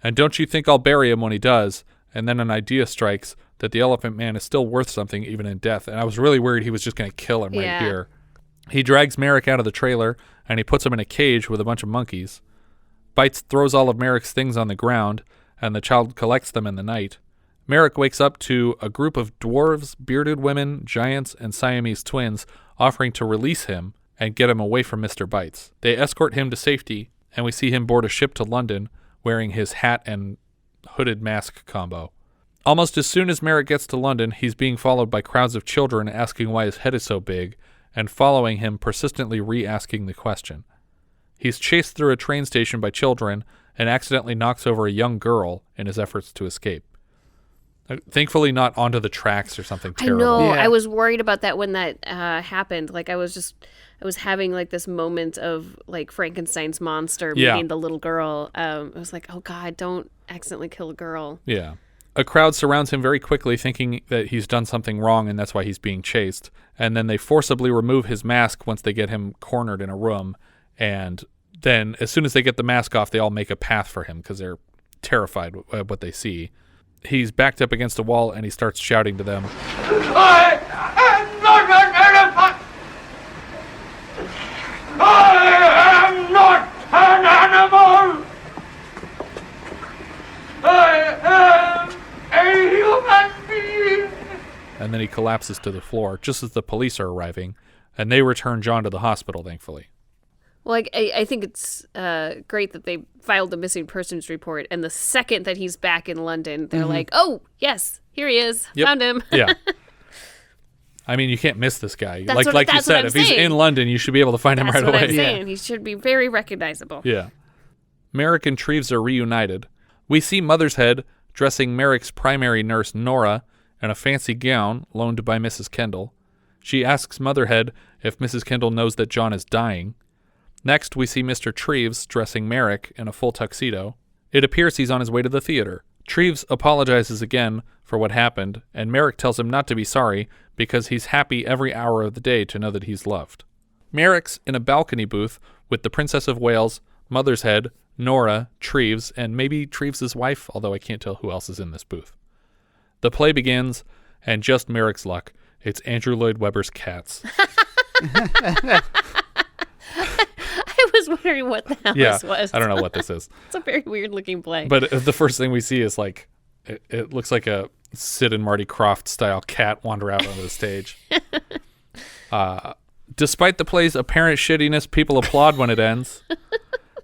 And don't you think I'll bury him when he does?" And then an idea strikes that the Elephant Man is still worth something even in death. And I was really worried he was just going to kill him right here. He drags Merrick out of the trailer, and he puts him in a cage with a bunch of monkeys. Bytes throws all of Merrick's things on the ground, and the child collects them in the night. Merrick wakes up to a group of dwarves, bearded women, giants, and Siamese twins offering to release him and get him away from Mr. Bytes. They escort him to safety, and we see him board a ship to London wearing his hat and hooded mask combo. Almost as soon as Merrick gets to London, he's being followed by crowds of children asking why his head is so big, and following him persistently re-asking the question. He's chased through a train station by children and accidentally knocks over a young girl in his efforts to escape. Thankfully not onto the tracks or something terrible. I know. I was worried about that when that happened. Like I was having like this moment of like Frankenstein's monster meeting the little girl. I was like, oh God, don't accidentally kill a girl. Yeah. A crowd surrounds him very quickly, thinking that he's done something wrong and that's why he's being chased. And then they forcibly remove his mask once they get him cornered in a room. And then as soon as they get the mask off, they all make a path for him because they're terrified at what they see. He's backed up against a wall and he starts shouting to them, I am not an elephant! I am not an animal! I am a human being! And then he collapses to the floor just as the police are arriving, and they return John to the hospital, thankfully. Well, I think it's great that they filed a missing persons report, and the second that he's back in London, they're like, oh, yes, here he is. Yep. Found him. Yeah. I mean, you can't miss this guy. That's like you said, if he's in London, you should be able to find him right away. That's what I'm saying. He should be very recognizable. Yeah. Merrick and Treves are reunited. We see Mothershead dressing Merrick's primary nurse, Nora, in a fancy gown loaned by Mrs. Kendal. She asks Mothershead if Mrs. Kendal knows that John is dying. Next, we see Mr. Treves dressing Merrick in a full tuxedo. It appears he's on his way to the theater. Treves apologizes again for what happened, and Merrick tells him not to be sorry because he's happy every hour of the day to know that he's loved. Merrick's in a balcony booth with the Princess of Wales, Mothershead, Nora, Treves, and maybe Treves' wife, although I can't tell who else is in this booth. The play begins, and just Merrick's luck, it's Andrew Lloyd Webber's Cats. I was wondering what the hell this was. I don't know what this is. It's a very weird looking play. But the first thing we see is like, it looks like a Sid and Marty Krofft style cat wander out onto the stage. Despite the play's apparent shittiness, people applaud when it ends.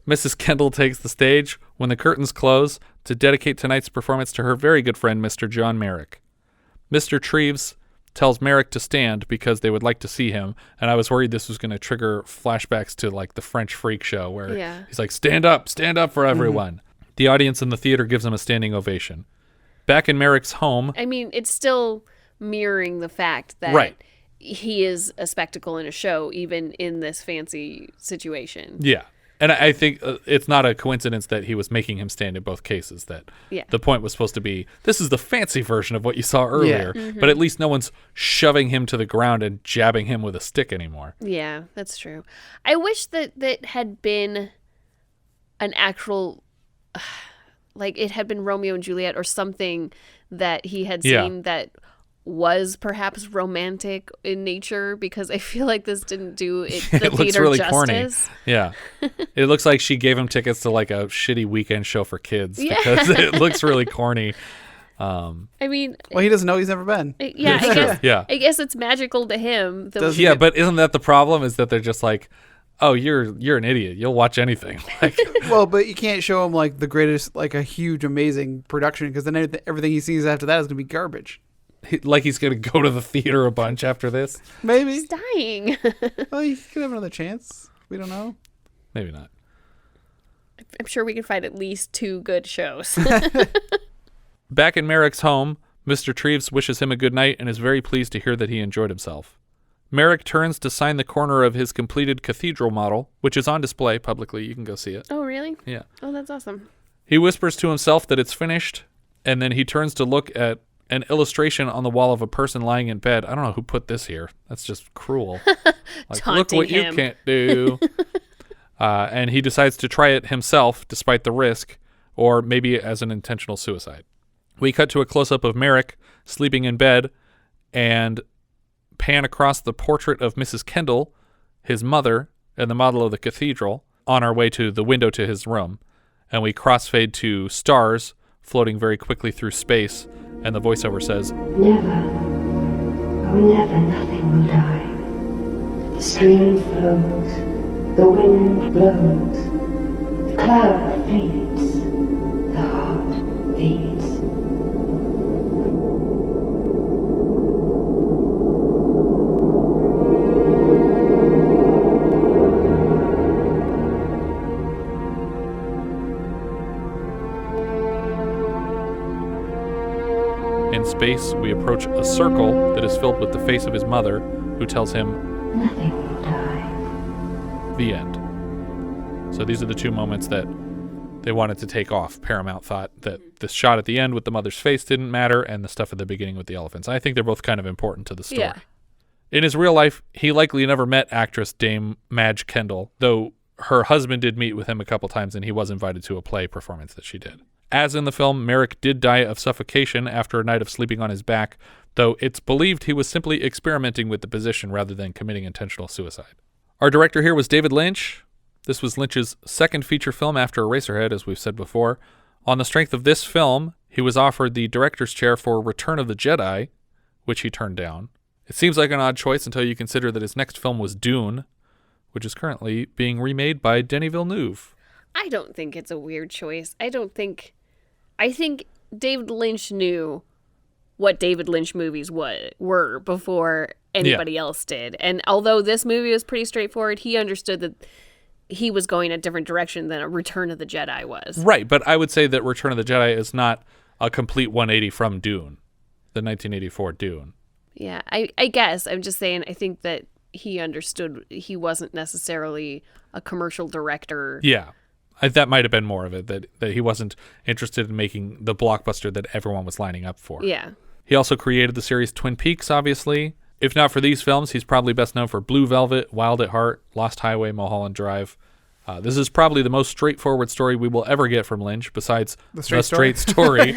Mrs. Kendal takes the stage when the curtains close to dedicate tonight's performance to her very good friend, Mr. John Merrick. Mr. Treves tells Merrick to stand because they would like to see him, and I was worried this was going to trigger flashbacks to like the French Freak Show where he's like, stand up for everyone. The audience in the theater gives him a standing ovation. Back in Merrick's home, I mean, it's still mirroring the fact that he is a spectacle in a show, even in this fancy situation. Yeah. And I think it's not a coincidence that he was making him stand in both cases, that the point was supposed to be, this is the fancy version of what you saw earlier, but at least no one's shoving him to the ground and jabbing him with a stick anymore. Yeah, that's true. I wish that had been an actual, like it had been Romeo and Juliet or something that he had seen that was perhaps romantic in nature, because I feel like this didn't do it the looks really justice. Corny. Yeah. It looks like she gave him tickets to like a shitty weekend show for kids because it looks really corny. I mean, well, he doesn't know, he's never been. Yeah, I guess it's magical to him. But isn't that the problem, is that they're just like, oh, you're an idiot, you'll watch anything. Like, well, but you can't show him like the greatest, like a huge amazing production, because then everything he sees after that is going to be garbage. Like he's going to go to the theater a bunch after this? Maybe. He's dying. Well, he could have another chance. We don't know. Maybe not. I'm sure we can find at least 2 good shows. Back in Merrick's home, Mr. Treves wishes him a good night and is very pleased to hear that he enjoyed himself. Merrick turns to sign the corner of his completed cathedral model, which is on display publicly. You can go see it. Oh, really? Yeah. Oh, that's awesome. He whispers to himself that it's finished, and then he turns to look at an illustration on the wall of a person lying in bed. I don't know who put this here. That's just cruel. Like, look what you can't do. And he decides to try it himself, despite the risk, or maybe as an intentional suicide. We cut to a close-up of Merrick sleeping in bed and pan across the portrait of Mrs. Kendal, his mother, and the model of the cathedral, on our way to the window to his room. And we crossfade to stars floating very quickly through space, and the voiceover says, Never, oh never, nothing will die. The stream flows, the wind blows, the cloud fades, the heart beats. In space, we approach a circle that is filled with the face of his mother, who tells him, Nothing will die. The end. So these are the 2 moments that they wanted to take off. Paramount thought that the shot at the end with the mother's face didn't matter, and the stuff at the beginning with the elephants. I think they're both kind of important to the story. Yeah. In his real life, he likely never met actress Dame Madge Kendal, though her husband did meet with him a couple times, and he was invited to a play performance that she did. As in the film, Merrick did die of suffocation after a night of sleeping on his back, though it's believed he was simply experimenting with the position rather than committing intentional suicide. Our director here was David Lynch. This was Lynch's second feature film after Eraserhead, as we've said before. On the strength of this film, he was offered the director's chair for Return of the Jedi, which he turned down. It seems like an odd choice until you consider that his next film was Dune, which is currently being remade by Denis Villeneuve. I don't think it's a weird choice. I think David Lynch knew what David Lynch movies were before anybody else did. And although this movie was pretty straightforward, he understood that he was going a different direction than a Return of the Jedi was. Right, but I would say that Return of the Jedi is not a complete 180 from Dune, the 1984 Dune. Yeah, I guess. I'm just saying, I think that he understood he wasn't necessarily a commercial director. Yeah. That might have been more of it, that he wasn't interested in making the blockbuster that everyone was lining up for. Yeah. He also created the series Twin Peaks, obviously. If not for these films, he's probably best known for Blue Velvet, Wild at Heart, Lost Highway, Mulholland Drive. This is probably the most straightforward story we will ever get from Lynch, besides The Straight Story.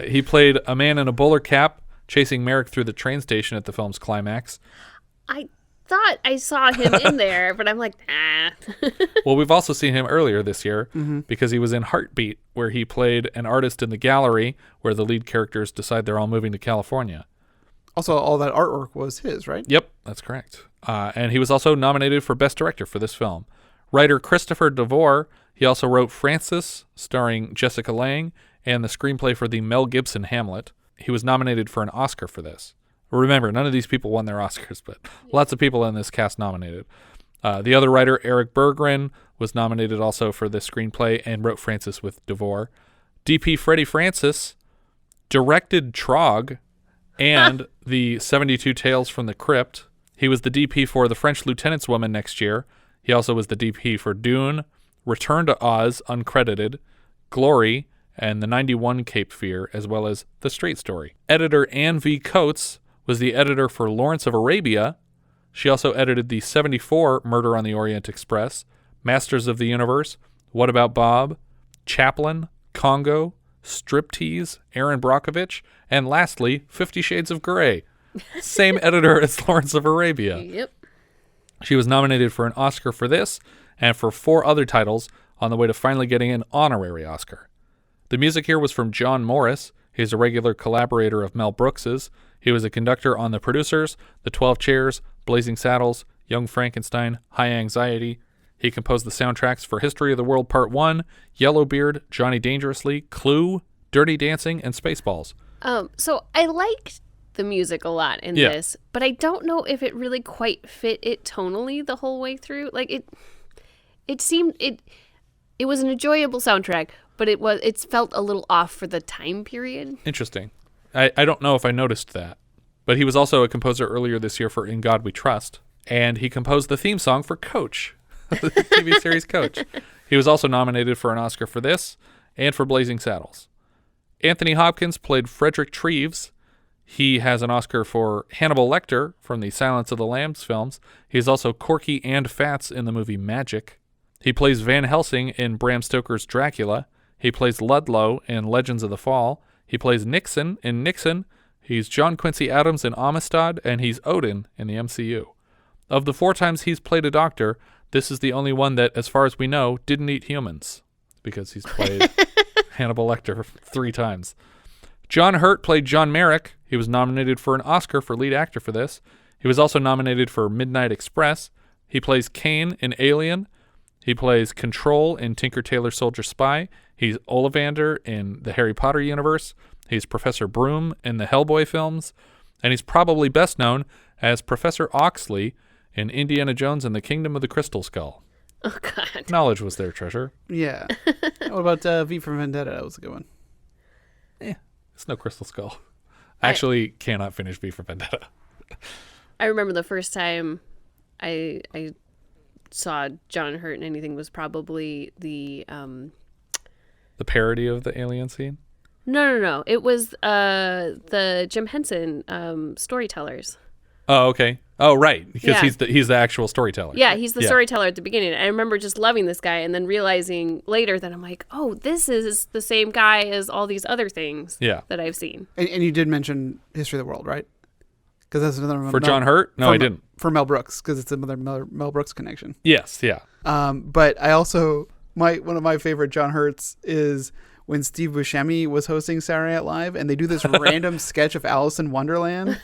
He played a man in a bowler cap chasing Merrick through the train station at the film's climax. I thought I saw him in there, but I'm like, nah. Well, we've also seen him earlier this year because he was in Heartbeat, where he played an artist in the gallery where the lead characters decide they're all moving to California. Also, all that artwork was his, right? Yep, that's correct. And he was also nominated for Best Director for this film. Writer Christopher Vore, he also wrote Frances, starring Jessica Lange, and the screenplay for the Mel Gibson Hamlet. He was nominated for an Oscar for this. Remember, none of these people won their Oscars, but lots of people in this cast nominated. The other writer, Eric Bergren, was nominated also for the screenplay and wrote Frances with Devore. DP Freddie Francis directed Trog and the 72 Tales from the Crypt. He was the DP for The French Lieutenant's Woman next year. He also was the DP for Dune, Return to Oz, uncredited, Glory, and the 91 Cape Fear, as well as The Straight Story. Editor Anne V. Coates was the editor for Lawrence of Arabia. She also edited the 74 Murder on the Orient Express, Masters of the Universe, What About Bob, Chaplin, Congo, Striptease, Aaron Brockovich, and lastly, 50 Shades of Grey. Same editor as Lawrence of Arabia. Yep. She was nominated for an Oscar for this and for 4 other titles on the way to finally getting an honorary Oscar. The music here was from John Morris. He's a regular collaborator of Mel Brooks's. He was a conductor on The Producers, The 12 Chairs, Blazing Saddles, Young Frankenstein, High Anxiety. He composed the soundtracks for History of the World Part 1, Yellowbeard, Johnny Dangerously, Clue, Dirty Dancing, and Spaceballs. So I liked the music a lot in this, but I don't know if it really quite fit it tonally the whole way through. Like it seemed It was an enjoyable soundtrack, but it felt a little off for the time period. Interesting. I don't know if I noticed that. But he was also a composer earlier this year for In God We Trust. And he composed the theme song for Coach, the TV series Coach. He was also nominated for an Oscar for this and for Blazing Saddles. Anthony Hopkins played Frederick Treves. He has an Oscar for Hannibal Lecter from the Silence of the Lambs films. He is also Corky and Fats in the movie Magic. He plays Van Helsing in Bram Stoker's Dracula. He plays Ludlow in Legends of the Fall. He plays Nixon in Nixon. He's John Quincy Adams in Amistad, and he's Odin in the MCU. Of the 4 times he's played a doctor, this is the only one that, as far as we know, didn't eat humans, because he's played Hannibal Lecter 3 times. John Hurt played John Merrick. He was nominated for an Oscar for lead actor for this. He was also nominated for Midnight Express. He plays Kane in Alien. He plays Control in Tinker Tailor Soldier Spy. He's Ollivander in the Harry Potter universe. He's Professor Broom in the Hellboy films. And he's probably best known as Professor Oxley in Indiana Jones and the Kingdom of the Crystal Skull. Oh, God. Knowledge was their treasure. Yeah. What about V for Vendetta? That was a good one. It's no Crystal Skull. I actually cannot finish V for Vendetta. I remember the first time I saw John Hurt in anything was probably the parody of the alien scene? No. It was the Jim Henson Storytellers. Oh, okay. Oh, right. Because he's the actual storyteller. Yeah, he's the storyteller at the beginning. I remember just loving this guy and then realizing later that I'm like, oh, this is the same guy as all these other things that I've seen. And you did mention History of the World, right? Because that's another for John Hurt. No, I didn't. For Mel Brooks, because it's another Mel Brooks connection. Yes, yeah. But I also one of my favorite John Hurts is when Steve Buscemi was hosting Saturday Night Live, and they do this random sketch of Alice in Wonderland,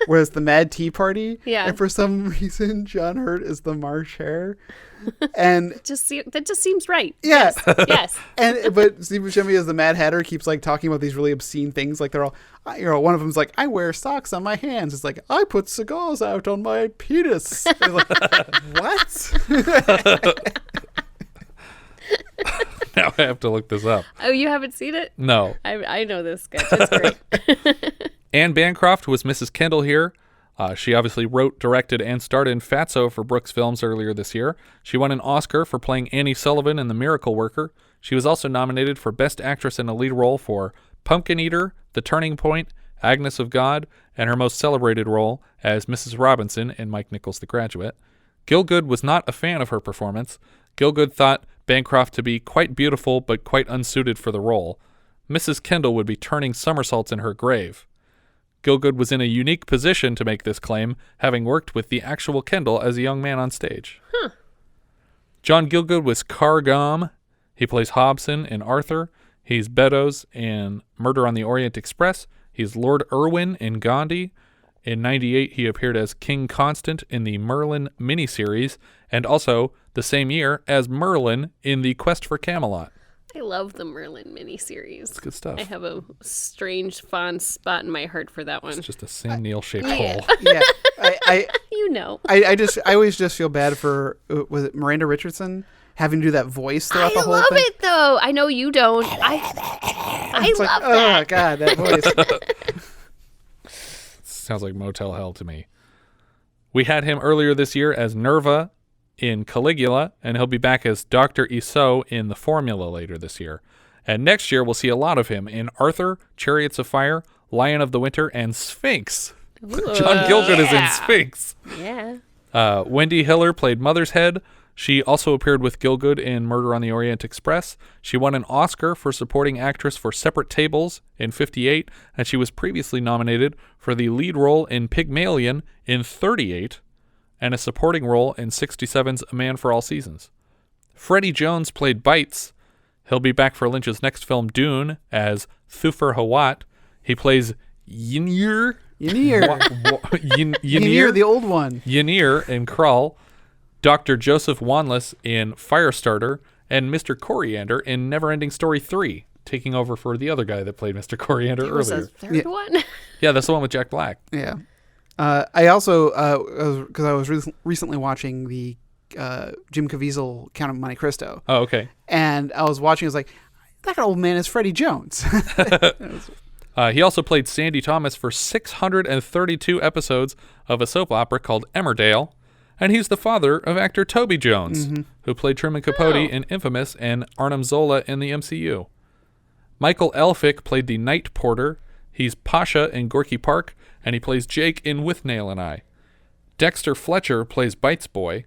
where it's the Mad Tea Party, and for some reason John Hurt is the Marsh Hare, and that just seems right. Yeah. Yes. But Steve Buscemi as the Mad Hatter keeps like talking about these really obscene things, like they're all, one of them's like, I wear socks on my hands. It's like, I put cigars out on my penis. Like, what? Now I have to look this up. Oh, you haven't seen it? No. I know this sketch. It's great. Anne Bancroft was Mrs. Kendal here. She obviously wrote, directed, and starred in Fatso for Brooks Films earlier this year. She won an Oscar for playing Annie Sullivan in The Miracle Worker. She was also nominated for Best Actress in a Lead Role for Pumpkin Eater, The Turning Point, Agnes of God, and her most celebrated role as Mrs. Robinson in Mike Nichols' The Graduate. Gielgud was not a fan of her performance. Gielgud thought Bancroft to be quite beautiful but quite unsuited for the role. Mrs. Kendal would be turning somersaults in her grave. Gielgud was in a unique position to make this claim, having worked with the actual Kendal as a young man on stage. Huh. John Gielgud was Carr Gomm. He plays Hobson in Arthur. He's Beddoes in Murder on the Orient Express. He's Lord Irwin in Gandhi. In 98, he appeared as King Constant in the Merlin miniseries, and also the same year as Merlin in The Quest for Camelot. I love the Merlin miniseries. It's good stuff. I have a strange fond spot in my heart for that one. It's just a Sam Neill-shaped hole. Yeah, you know. I always just feel bad for was it Miranda Richardson having to do that voice throughout the whole thing. I love it though. I know you don't. I love that. Oh God, that voice. Sounds like Motel Hell to me. We had him earlier this year as Nerva in Caligula, and he'll be back as Dr. Isou in The Formula later this year. And next year, we'll see a lot of him in Arthur, Chariots of Fire, Lion of the Winter, and Sphinx. Ooh, John Gielgud is in Sphinx. Yeah. Wendy Hiller played Mothershead. She also appeared with Gielgud in Murder on the Orient Express. She won an Oscar for supporting actress for Separate Tables in 58, and she was previously nominated for the lead role in Pygmalion in 38, and a supporting role in 67's A Man for All Seasons. Freddie Jones played Bytes. He'll be back for Lynch's next film, Dune, as Thufir Hawat. He plays Ynir. Ynir, the old one. Ynir in Krull. Dr. Joseph Wanless in Firestarter, and Mr. Coriander in Neverending Story 3, taking over for the other guy that played Mr. Coriander earlier. Was a third one? Yeah, that's the one with Jack Black. Yeah. I also, because I was recently watching the Jim Caviezel Count of Monte Cristo. Oh, okay. And I was watching. I was like, that old man is Freddie Jones. He also played Sandy Thomas for 632 episodes of a soap opera called Emmerdale, and he's the father of actor Toby Jones, who played Truman Capote in Infamous and Arnim Zola in the MCU. Michael Elphick played the Night Porter. He's Pasha in Gorky Park, and he plays Jake in Withnail and I. Dexter Fletcher plays Bytes Boy.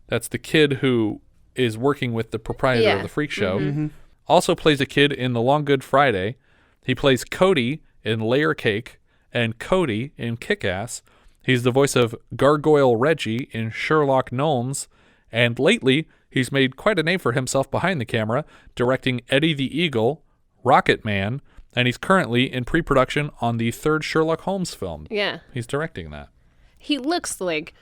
That's the kid who is working with the proprietor of the freak show. Also plays a kid in The Long Good Friday. He plays Cody in Layer Cake and Cody in Kick-Ass. He's the voice of Gargoyle Reggie in Sherlock Gnomes. And lately, he's made quite a name for himself behind the camera, directing Eddie the Eagle, Rocket Man, and he's currently in pre-production on the third Sherlock Holmes film. Yeah. He's directing that. He looks like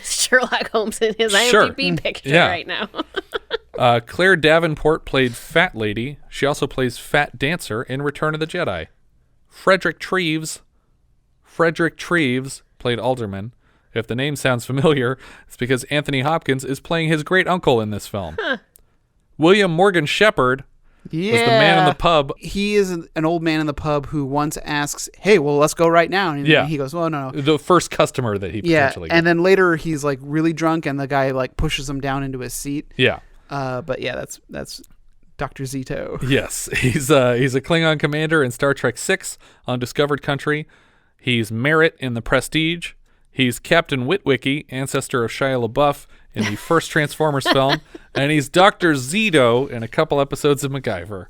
Sherlock Holmes in his IMDb picture right now. Claire Davenport played Fat Lady. She also plays Fat Dancer in Return of the Jedi. Frederick Treves played Alderman. If the name sounds familiar, it's because Anthony Hopkins is playing his great uncle in this film. William Morgan Shepherd was the man in the pub. He is an old man in the pub who once asks, hey, well, let's go right now. And he goes, well, no. The first customer that he potentially and then later he's like really drunk and the guy like pushes him down into his seat. Yeah. But yeah, that's Dr. Zito. Yes, he's a Klingon commander in Star Trek VI on Discovered Country. He's Merrick in The Prestige. He's Captain Witwicky, ancestor of Shia LaBeouf in the first Transformers film, and he's Dr. Zito in a couple episodes of MacGyver.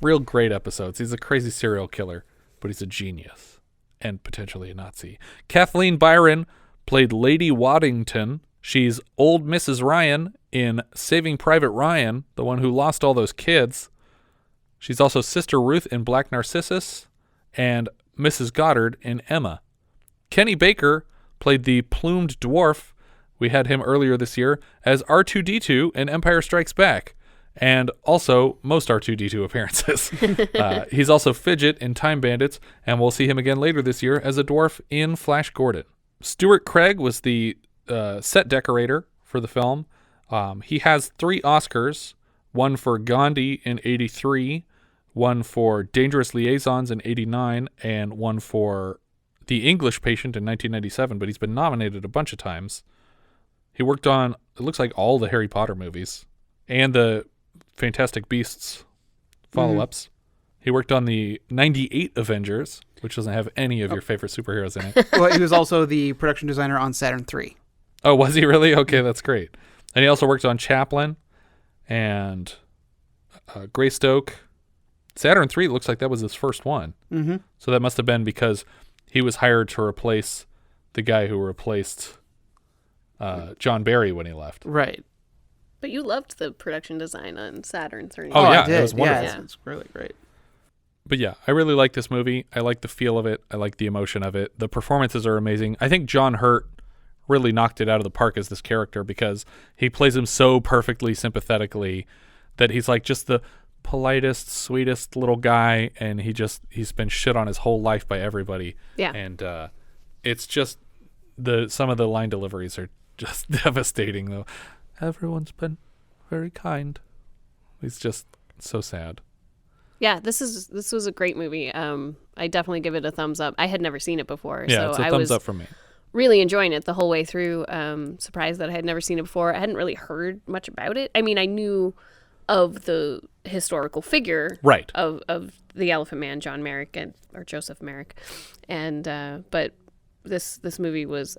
Real great episodes. He's a crazy serial killer, but he's a genius and potentially a Nazi. Kathleen Byron played Lady Waddington. She's old Mrs. Ryan in Saving Private Ryan, the one who lost all those kids. She's also Sister Ruth in Black Narcissus and Mrs. Goddard in Emma. Kenny Baker played the plumed dwarf. We had him earlier this year as R2-D2 in Empire Strikes Back, and also most R2-D2 appearances. He's also Fidget in Time Bandits, and we'll see him again later this year as a dwarf in Flash Gordon. Stuart Craig was the set decorator for the film. He has 3 Oscars, one for Gandhi in 83, one for Dangerous Liaisons in 89, and one for The English Patient in 1997, but he's been nominated a bunch of times. He worked on, it looks like, all the Harry Potter movies and the Fantastic Beasts follow-ups. He worked on the 98 Avengers, which doesn't have any of your favorite superheroes in it. Well, he was also the production designer on Saturn III. Oh, was he really? Okay, that's great. And he also worked on Chaplin and Greystoke. Saturn III looks like that was his first one. Mm-hmm. So that must have been because he was hired to replace the guy who replaced John Barry when he left. Right. But you loved the production design on Saturn III. Oh, yeah, I did. it was wonderful. Yeah, it's really great. But yeah, I really like this movie. I like the feel of it. I like the emotion of it. The performances are amazing. I think John Hurt really knocked it out of the park as this character because he plays him so perfectly sympathetically that he's like just the politest, sweetest little guy, and he's been shit on his whole life by everybody. Yeah. And it's just some of the line deliveries are just devastating though. Everyone's been very kind. He's just so sad. Yeah, this was a great movie. I definitely give it a thumbs up. I had never seen it before, Yeah, so it's a I thumbs was up from me. really enjoying it the whole way through. Surprised that I had never seen it before. I hadn't really heard much about it. I mean, I knew of the historical figure right. of the Elephant Man, John Merrick, or Joseph Merrick, and but this movie was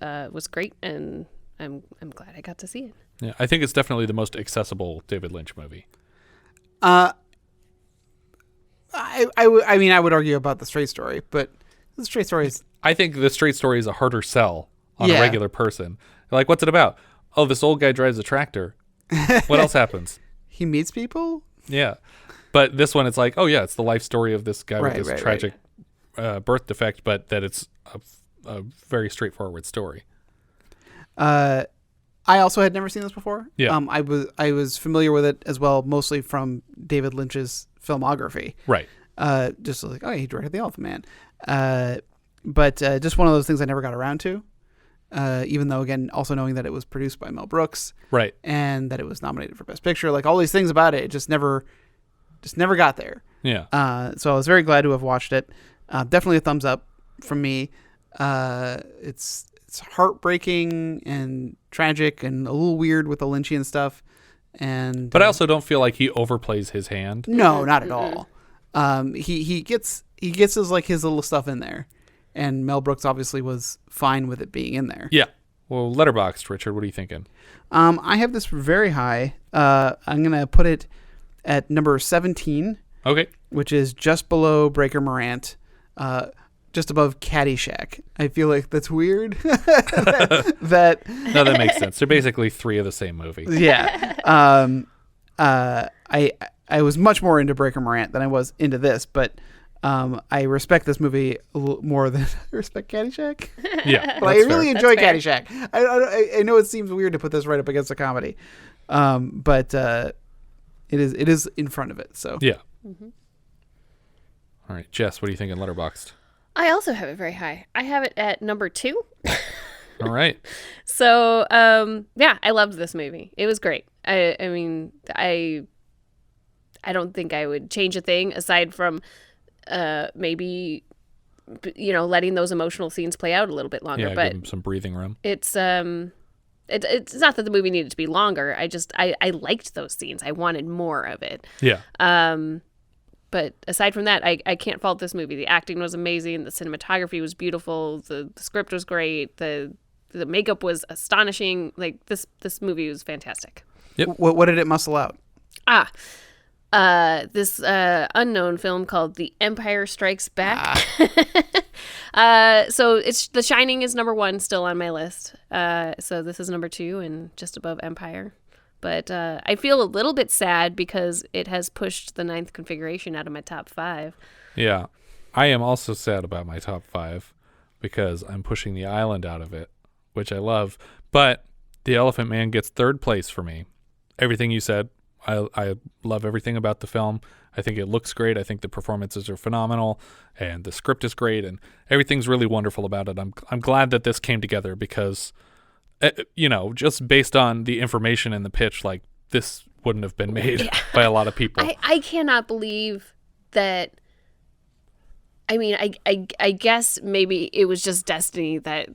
great, and I'm glad I got to see it. Yeah, I think it's definitely the most accessible David Lynch movie. I mean, I would argue about The Straight Story, but The Straight Story is... I think The Straight Story is a harder sell on a regular person. Like, what's it about? Oh, this old guy drives a tractor. What else happens? He meets people? Yeah. But this one, it's like, oh, yeah, it's the life story of this guy with this tragic birth defect, but that it's a very straightforward story. I also had never seen this before. Yeah. I was familiar with it as well, mostly from David Lynch's filmography. Right. Just like, oh, he directed The Elephant Man. But just one of those things I never got around to. even though, again, also knowing that it was produced by Mel Brooks. Right. And that it was nominated for Best Picture. Like, all these things about it just never got there. Yeah. So I was very glad to have watched it. Definitely a thumbs up from me. It's heartbreaking and tragic and a little weird with the Lynchian stuff. But I also don't feel like he overplays his hand. No, not at all. He gets his little stuff in there, and Mel Brooks obviously was fine with it being in there. Yeah. Well, Letterboxd, Richard, what are you thinking? I have this very high. I'm gonna put it at number 17. Okay. Which is just below Breaker Morant, just above Caddyshack. I feel like that's weird. No, that makes sense. They're basically three of the same movie. Yeah. I was much more into Breaker Morant than I was into this, but I respect this movie a little more than I respect Caddyshack. Yeah, but I really enjoy Caddyshack. I know it seems weird to put this right up against a comedy, but it is in front of it. So yeah. Mm-hmm. All right, Jess, what do you think in Letterboxd? I also have it very high. I have it at number 2. All right. So, yeah, I loved this movie. It was great. I mean, I don't think I would change a thing aside from maybe, letting those emotional scenes play out a little bit longer. Yeah, but give them some breathing room. It's it's not that the movie needed to be longer. I liked those scenes. I wanted more of it. Yeah. But aside from that, I can't fault this movie. The acting was amazing. The cinematography was beautiful. The script was great. The makeup was astonishing. Like, this movie was fantastic. Yep. What did it muscle out? This unknown film called The Empire Strikes Back. So it's The Shining is number 1 still on my list. So this is number 2 and just above Empire. But I feel a little bit sad because it has pushed the 9th Configuration out of my top 5. Yeah. I am also sad about my top 5 because I'm pushing The Island out of it, which I love. But The Elephant Man gets 3rd place for me. Everything you said, I love everything about the film. I think it looks great. I think the performances are phenomenal, and the script is great, and everything's really wonderful about it. I'm glad that this came together because, just based on the information in the pitch, like, this wouldn't have been made by a lot of people. I cannot believe that. I mean, I guess maybe it was just destiny that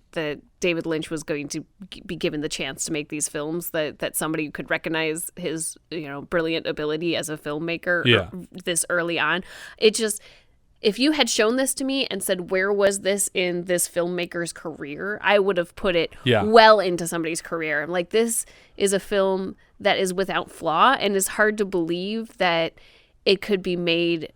David Lynch was going to be given the chance to make these films, that somebody could recognize his, brilliant ability as a filmmaker this early on. It just, if you had shown this to me and said, where was this in this filmmaker's career, I would have put it well into somebody's career. I'm like, this is a film that is without flaw and is hard to believe that it could be made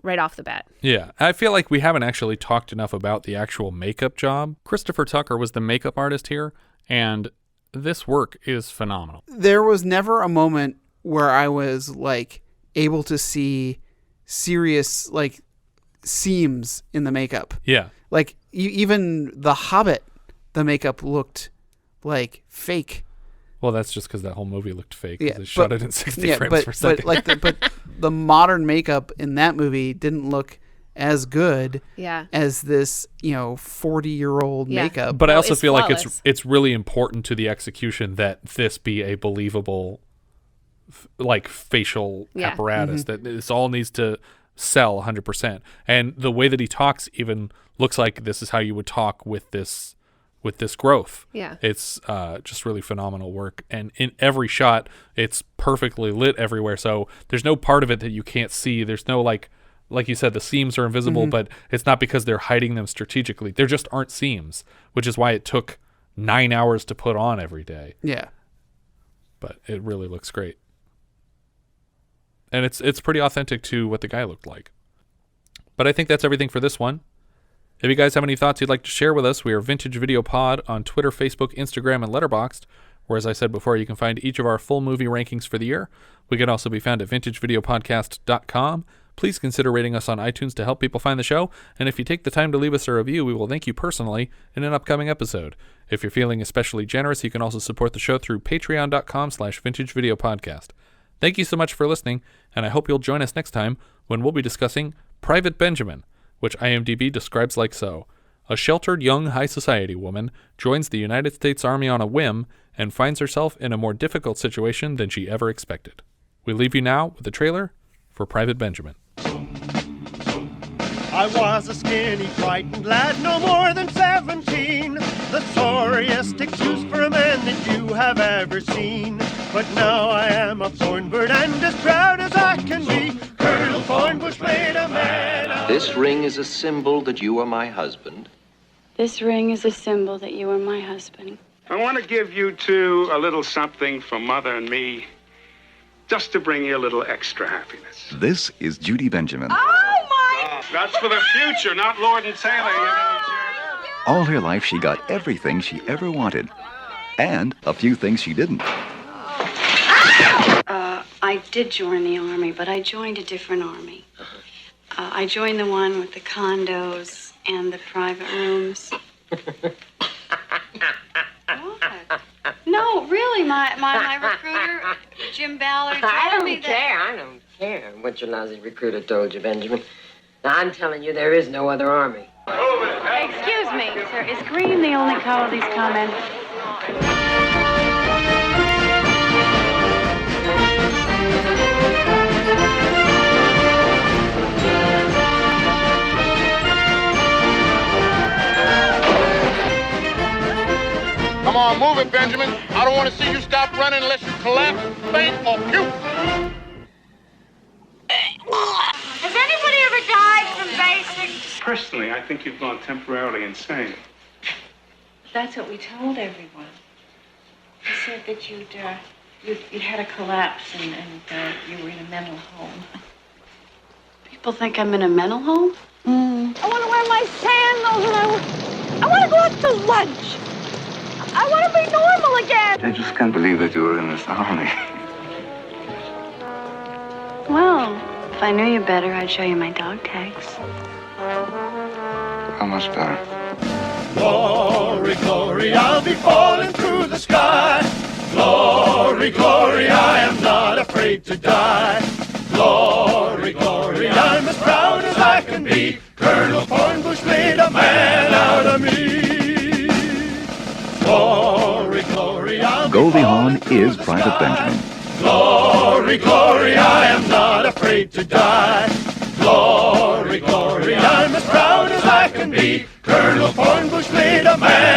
right off the bat. Yeah, I feel like we haven't actually talked enough about the actual makeup job. Christopher Tucker was the makeup artist here, and this work is phenomenal. There was never a moment where I was, like, able to see serious, like, seams in the makeup. Yeah. Like, even The Hobbit, the makeup looked, like, fake. Well, that's just because that whole movie looked fake. Yeah, they shot it in 60 frames per second. But the modern makeup in that movie didn't look as good as this, 40-year-old makeup. But I also feel flawless. Like it's really important to the execution that this be a believable, like, facial apparatus. Mm-hmm. That this all needs to sell 100%. And the way that he talks even looks like this is how you would talk with this growth. Yeah. It's just really phenomenal work. And in every shot, it's perfectly lit everywhere. So there's no part of it that you can't see. There's no, like you said, the seams are invisible, but it's not because they're hiding them strategically. There just aren't seams, which is why it took 9 hours to put on every day. Yeah. But it really looks great. And it's pretty authentic to what the guy looked like. But I think that's everything for this one. If you guys have any thoughts you'd like to share with us, we are Vintage Video Pod on Twitter, Facebook, Instagram, and Letterboxd, where, as I said before, you can find each of our full movie rankings for the year. We can also be found at vintagevideopodcast.com. Please consider rating us on iTunes to help people find the show, and if you take the time to leave us a review, we will thank you personally in an upcoming episode. If you're feeling especially generous, you can also support the show through patreon.com/vintagevideopodcast. Thank you so much for listening, and I hope you'll join us next time when we'll be discussing Private Benjamin, which IMDb describes like so. A sheltered young high society woman joins the United States Army on a whim and finds herself in a more difficult situation than she ever expected. We leave you now with the trailer for Private Benjamin. I was a skinny, frightened lad, no more than 17. The sorriest excuse for a man that you have ever seen. But now I am a Thornbird and as proud as I can be. Colonel Thornbush made a man out. This ring is a symbol that you are my husband. This ring is a symbol that you are my husband. I want to give you two a little something from Mother and me, just to bring you a little extra happiness. This is Judy Benjamin. That's for the future, not Lord and Taylor, you know, Jerry. All her life, she got everything she ever wanted, and a few things she didn't. I did join the Army, but I joined a different army. I joined the one with the condos and the private rooms. What? No, really, my recruiter, Jim Ballard, told me that... I don't care what your lousy recruiter told you, Benjamin. Now, I'm telling you, there is no other army. Excuse me, sir. Is green the only color these come in? Come on, move it, Benjamin. I don't want to see you stop running unless you collapse, faint, or puke. Has anybody ever died from basic? Personally, I think you've gone temporarily insane. That's what we told everyone. We said that you'd had a collapse and you were in a mental home. People think I'm in a mental home? I want to wear my sandals and I want to go out to lunch. I want to be normal again. I just can't believe that you were in this army. Well, if I knew you better, I'd show you my dog tags. How much better? Glory, glory, I'll be falling through the sky. Glory, glory, I am not afraid to die. Glory, glory, I'm as proud as I can be. Colonel Thornbush made a man out of me. Glory, glory, I'll Goldie Hawn is Private Benjamin. Glory, glory, I am not afraid to die. Glory, glory, I'm as proud as I can be. Colonel Thornbush made a man